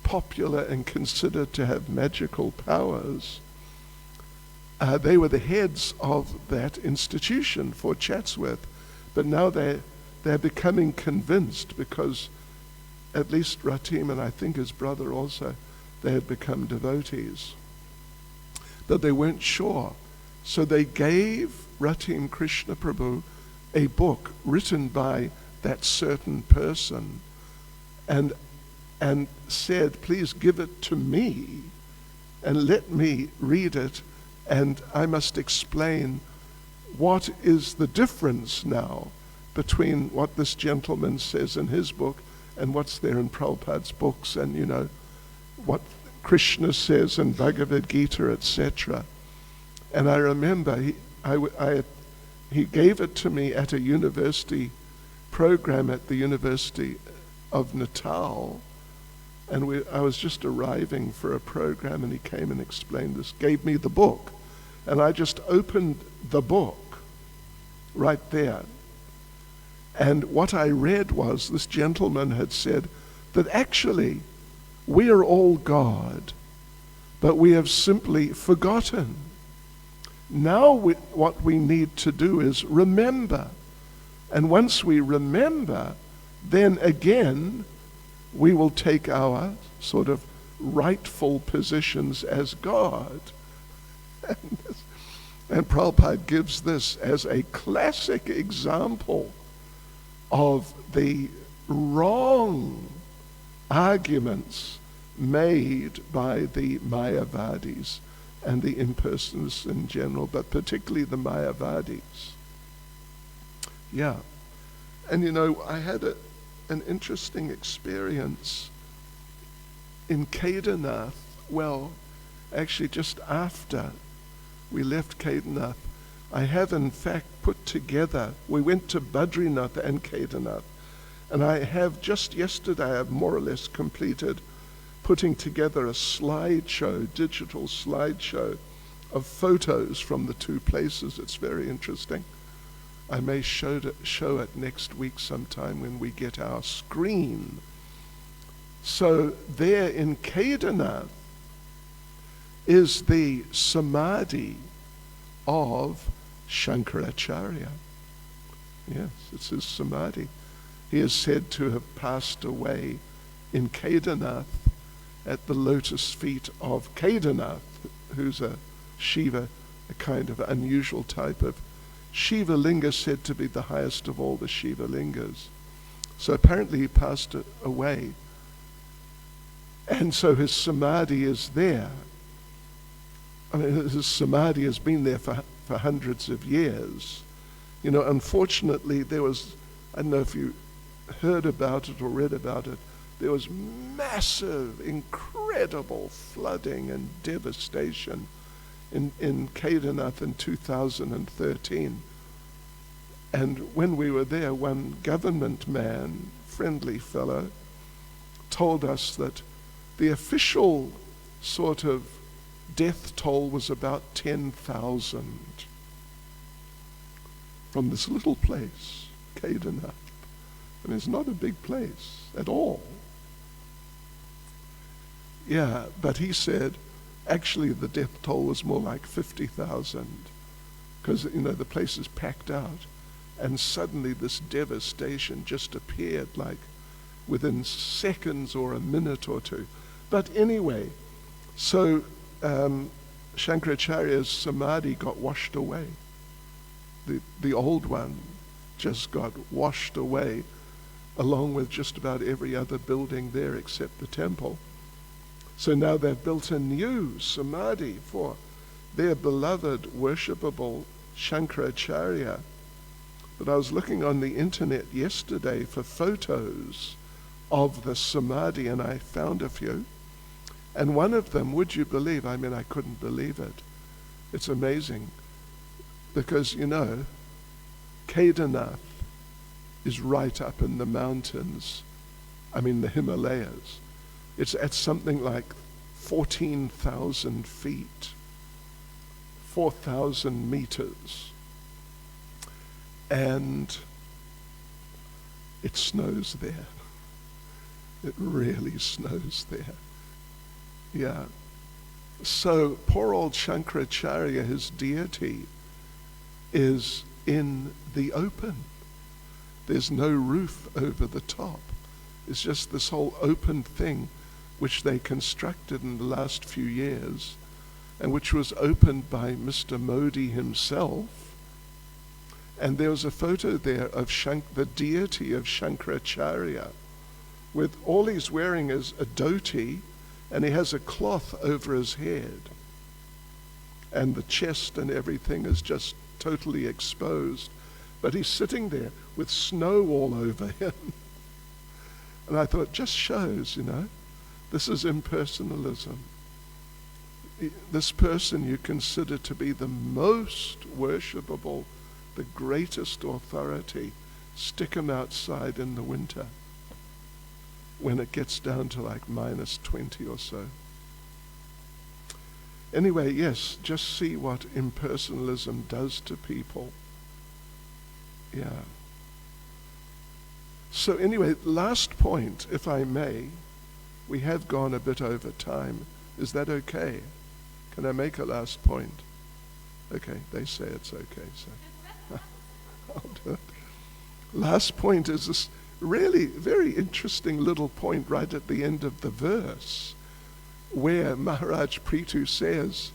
popular and considered to have magical powers. They were the heads of that institution for Chatsworth, but now they're becoming convinced, because at least Ratim, and I think his brother also, they had become devotees. But they weren't sure. So they gave Ratim Krishna Prabhu a book written by that certain person, and said, please give it to me and let me read it, and I must explain what is the difference now between what this gentleman says in his book and what's there in Prabhupada's books, and what Krishna says in Bhagavad Gita, etc. And I remember he gave it to me at a university program at the University of Natal, and I was just arriving for a program, and he came and explained this, gave me the book, and I just opened the book right there. And what I read was, this gentleman had said that actually we are all God, but we have simply forgotten. Now what we need to do is remember. And once we remember, then again we will take our sort of rightful positions as God. And Prabhupada gives this as a classic example of the wrong arguments made by the Mayavadis and the impersonalists in general, but particularly the Mayavadis. Yeah. And I had an interesting experience in Kedarnath. Well, actually just after we left Kedarnath, I have in fact put together, we went to Badrinath and Kedarnath, and I have just yesterday, I have more or less completed putting together a slideshow, digital slideshow of photos from the two places. It's very interesting. I may show it next week sometime when we get our screen. So there in Kedarnath is the samadhi of Shankaracharya. Yes, it's his samadhi. He is said to have passed away in Kedarnath at the lotus feet of Kedarnath, who's a Shiva, a kind of unusual type of Shiva linga, said to be the highest of all the Shiva. So apparently he passed away And so his samadhi is there. I mean, his samadhi has been there for hundreds of years. You know, unfortunately, there was, I don't know if you heard about it or read about it, there was massive, incredible flooding and devastation in Caitanya in 2013. And when we were there, one government man, friendly fellow, told us that the official sort of death toll was about 10,000 from this little place, Caitanya. I mean, it's not a big place at all. Yeah, but he said, actually the death toll was more like 50,000 because, you know, the place is packed out. And suddenly this devastation just appeared like within seconds or a minute or two. But anyway, so Shankaracharya's samadhi got washed away. The old one just got washed away along with just about every other building there except the temple. So now they've built a new samadhi for their beloved, worshipable Shankaracharya. But I was looking on the internet yesterday for photos of the samadhi, and I found a few. And one of them, would you believe, I mean, I couldn't believe it. It's amazing. Because, you know, Caitanya is right up in the mountains, I mean the Himalayas. It's at something like 14,000 feet, 4,000 meters. And it snows there. It really snows there. Yeah. So poor old Shankaracharya, his deity, is in the open. There's no roof over the top. It's just this whole open thing which they constructed in the last few years and which was opened by Mr. Modi himself. And there was a photo there of the deity of Shankaracharya with all he's wearing is a dhoti and he has a cloth over his head. And the chest and everything is just totally exposed. But he's sitting there with snow all over him. And I thought, just shows, you know, this is impersonalism. This person you consider to be the most worshipable, the greatest authority, stick him outside in the winter when it gets down to like minus 20 or so. Anyway, yes, just see what impersonalism does to people. Yeah. So anyway, last point, if I may. We have gone a bit over time. Is that okay? Can I make a last point? Okay, they say it's okay, so I'll do it. Last point is this really very interesting little point right at the end of the verse where Maharaj Prithu says,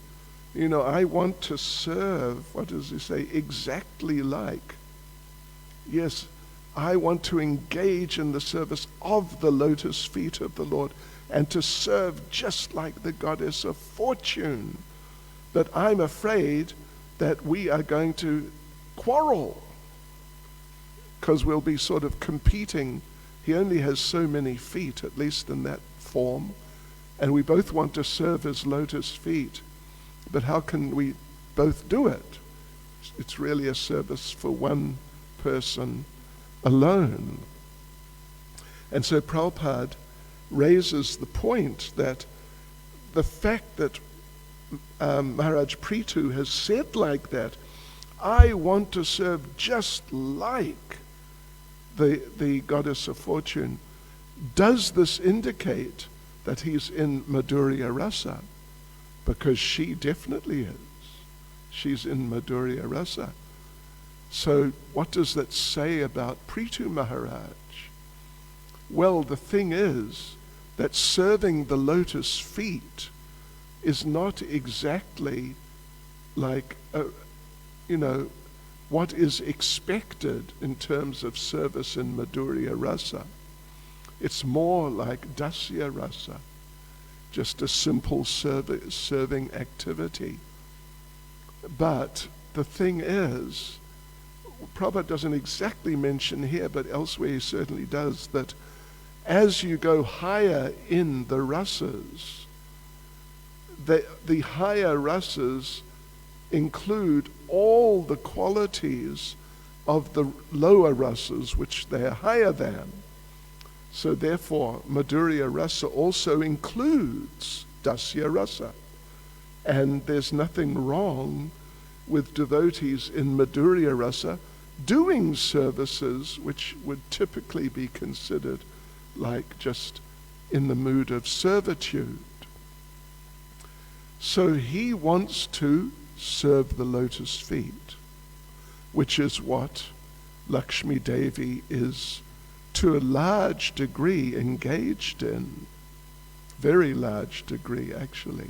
you know, I want to serve, what does he say, exactly like. Yes, I want to engage in the service of the lotus feet of the Lord and to serve just like the goddess of fortune. But I'm afraid that we are going to quarrel because we'll be sort of competing. He only has so many feet, at least in that form, and we both want to serve his lotus feet. But how can we both do it? It's really a service for one person alone. And so Prabhupada raises the point that the fact that Maharaj Prithu has said like that, I want to serve just like the goddess of fortune, does this indicate that he's in Madhurya Rasa? Because she definitely is. She's in Madhurya Rasa. So what does that say about Prithu Maharaj? Well, the thing is that serving the lotus feet is not exactly like, what is expected in terms of service in Madhurya Rasa. It's more like Dasya Rasa. just a simple serving activity. But the thing is, Prabhupada doesn't exactly mention here, but elsewhere he certainly does, that as you go higher in the rasas, the higher rasas include all the qualities of the lower rasas, which they are higher than. So therefore, Madhurya Rasa also includes Dasya Rasa. And there's nothing wrong with devotees in Madhurya Rasa doing services which would typically be considered like just in the mood of servitude. So he wants to serve the lotus feet, which is what Lakshmi Devi is to a large degree engaged in, very large degree actually,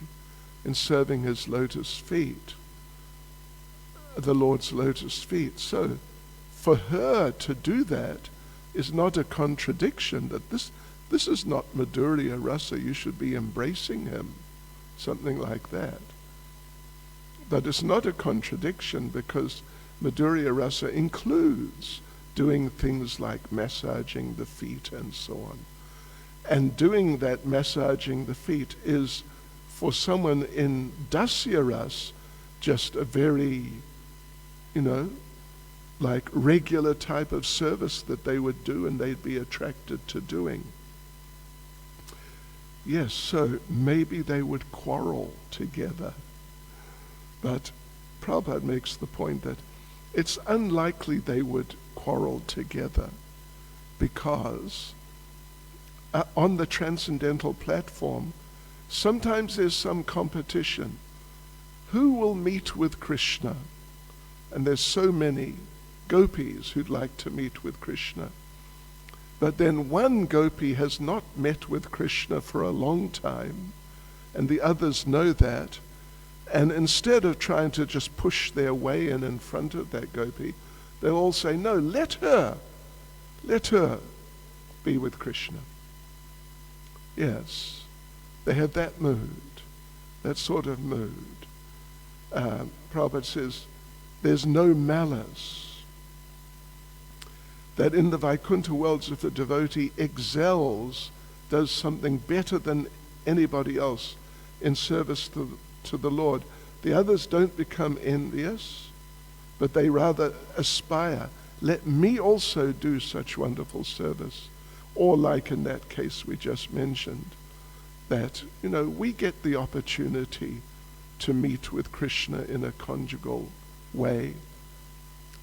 in serving his lotus feet, the Lord's lotus feet. So for her to do that is not a contradiction, that this is not Madhurya Rasa, you should be embracing him, something like that. But it's not a contradiction, because Madhurya Rasa includes doing things like massaging the feet and so on. And doing that massaging the feet is, for someone in Dasya Ras, just a very, like regular type of service that they would do and they'd be attracted to doing. Yes, so maybe they would quarrel together. But Prabhupada makes the point that it's unlikely they would quarrel together, because on the transcendental platform, sometimes there's some competition. Who will meet with Krishna? And there's so many gopis who'd like to meet with Krishna. But then one gopi has not met with Krishna for a long time, and the others know that. And instead of trying to just push their way in front of that gopi, they'll all say, no, let her be with Krishna. Yes, they have that mood, that sort of mood. Prabhupada says, there's no malice. That in the Vaikuntha worlds, if the devotee excels, does something better than anybody else in service to the Lord, the others don't become envious, but they rather aspire, let me also do such wonderful service. Or like in that case we just mentioned, that, we get the opportunity to meet with Krishna in a conjugal way,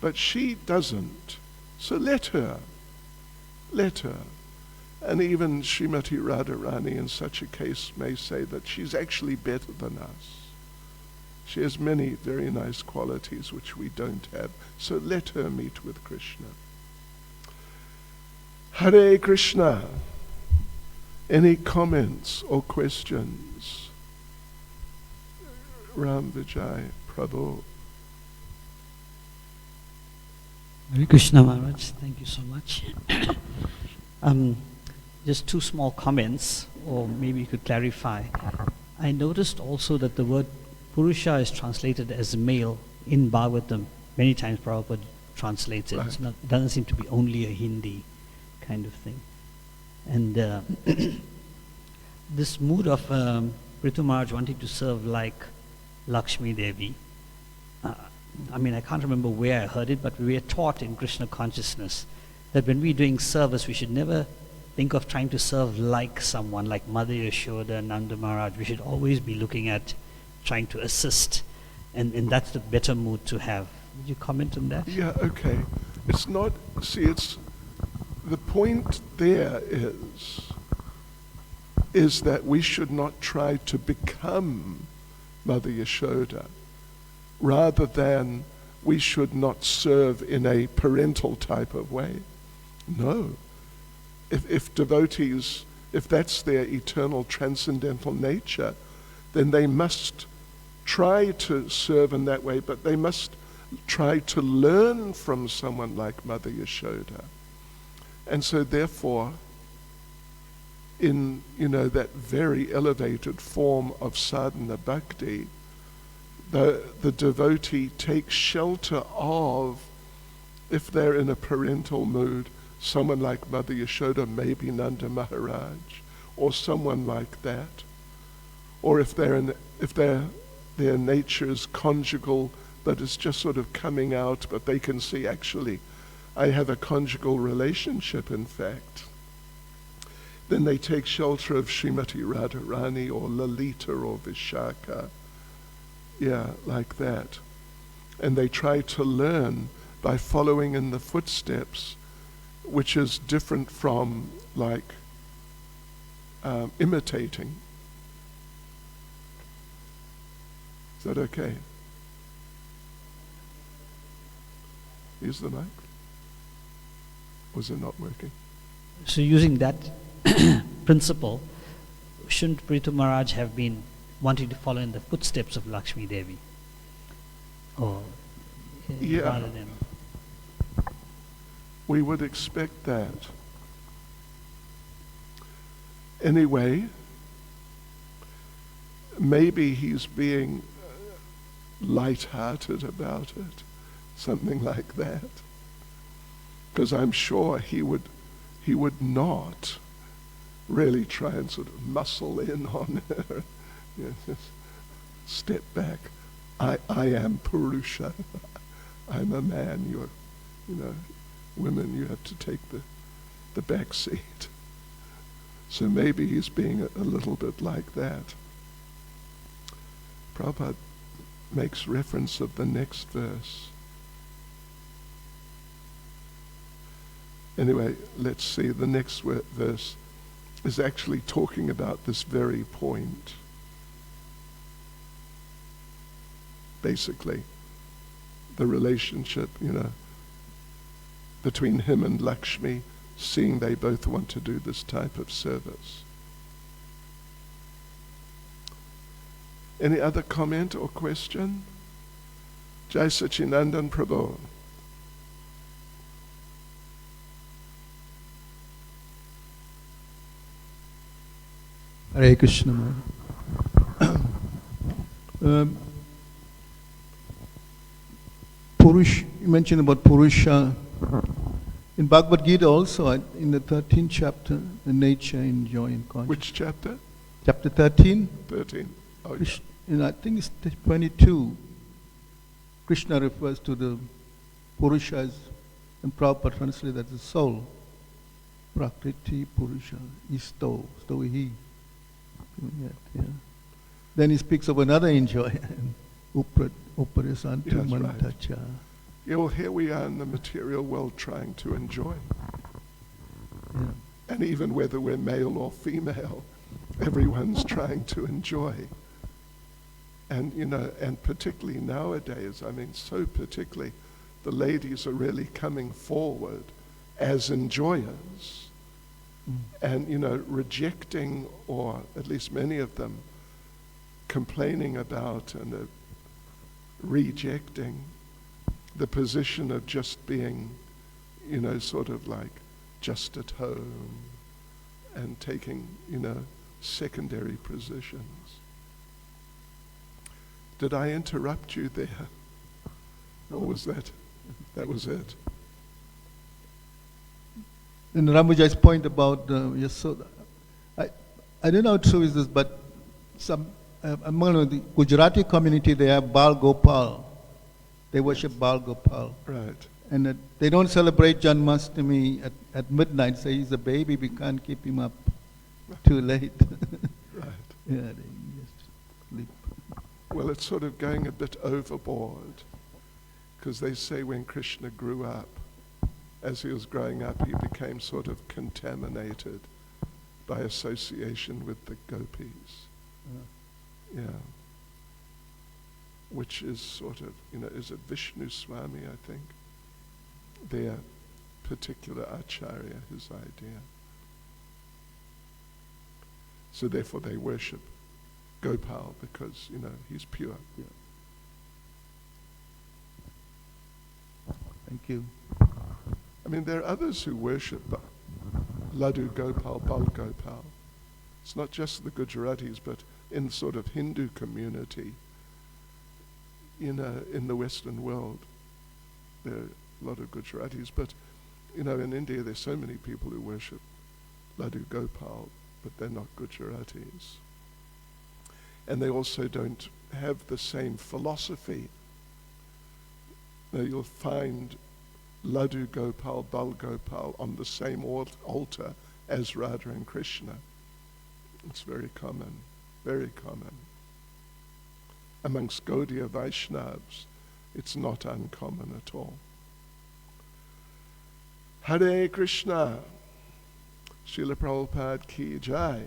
but she doesn't. So let her. And even Srimati Radharani in such a case may say that she's actually better than us. She has many very nice qualities which we don't have. So let her meet with Krishna. Hare Krishna. Any comments or questions? Ram Vijay Prabhu. Hare Krishna Maharaj, thank you so much. Just two small comments, or maybe you could clarify. I noticed also that the word Purusha is translated as male in Bhagavatam. Many times Prabhupada translates it. Right. It doesn't seem to be only a Hindi kind of thing. And this mood of Prithu Maharaj wanting to serve like Lakshmi Devi, I can't remember where I heard it, but we are taught in Krishna consciousness that when we're doing service, we should never think of trying to serve like someone, like Mother Yashoda, Nanda Maharaj. We should always be looking at trying to assist, and that's the better mood to have. Would you comment on that? Yeah, okay. It's the point there is that we should not try to become Mother Yashoda, rather than we should not serve in a parental type of way. No. If devotees, if that's their eternal transcendental nature, then they must try to serve in that way, but they must try to learn from someone like Mother Yashoda. And so therefore, in, that very elevated form of sadhana bhakti, the devotee takes shelter of, if they're in a parental mood, someone like Mother Yashoda, maybe Nanda Maharaj, or someone like that. Or if their nature is conjugal, that is just sort of coming out, but they can see, actually, I have a conjugal relationship, in fact. Then they take shelter of Srimati Radharani or Lalita or Vishaka. Yeah, like that. And they try to learn by following in the footsteps, which is different from like imitating. Is that okay? Use the mic? Or is it not working? So using that principle, shouldn't Prithu Maharaj have been wanting to follow in the footsteps of Lakshmi Devi? Or rather than... We would expect that. Anyway, maybe he's being light-hearted about it, something like that. Because I'm sure he would not really try and sort of muscle in on her. Just step back. I am Purusha. I'm a man. You're, women, you have to take the back seat. So maybe he's being a little bit like that. Prabhupada makes reference of the next verse. Anyway, let's see. The next verse is actually talking about this very point. Basically, the relationship, between him and Lakshmi, seeing they both want to do this type of service. Any other comment or question? Jai Sachinandan Prabhu. Hare Krishna. You mentioned about Purusha. In Bhagavad Gita also, in the 13th chapter, the nature and joy and consciousness. Which chapter? Chapter 13. 13. Oh, I think it's 22. Krishna refers to the Purusha as, in Prabhupada translated as the soul. Prakriti Purusha, Isto, Stohi. Yeah. Then he speaks of another enjoy, Uparisantu Mantacha. Right. Yeah, well, here we are in the material world trying to enjoy. Yeah. And even whether we're male or female, everyone's trying to enjoy. And, and particularly nowadays, so particularly, the ladies are really coming forward as enjoyers. And, rejecting, or at least many of them, complaining about and rejecting the position of just being, sort of like just at home and taking, secondary positions. Did I interrupt you there? Or was that was it? And Ramujai's point about Yasoda, I don't know how true is this, but among the Gujarati community, they have Bal Gopal. They worship Bal Gopal. Right. And they don't celebrate Janmashtami at midnight. Say he's a baby, we can't keep him up too late. Right. Yeah, they just sleep. Well, it's sort of going a bit overboard, because they say when Krishna grew up, as he was growing up, he became sort of contaminated by association with the gopis. Yeah. Which is sort of, is it Vishnu Swami, I think? Their particular acharya, his idea. So therefore they worship Gopal because, he's pure. Yeah. Thank you. There are others who worship Laddu Gopal, Bal Gopal. It's not just the Gujaratis, but in sort of Hindu community, in the Western world, there are a lot of Gujaratis, but in India there's so many people who worship Ladhu Gopal, but they're not Gujaratis. And they also don't have the same philosophy. Now you'll find Ladhu Gopal, Bal Gopal on the same altar as Radha and Krishna. It's very common, very common. Amongst Gaudiya Vaishnavas, it's not uncommon at all. Hare Krishna, Srila Prabhupada ki jai.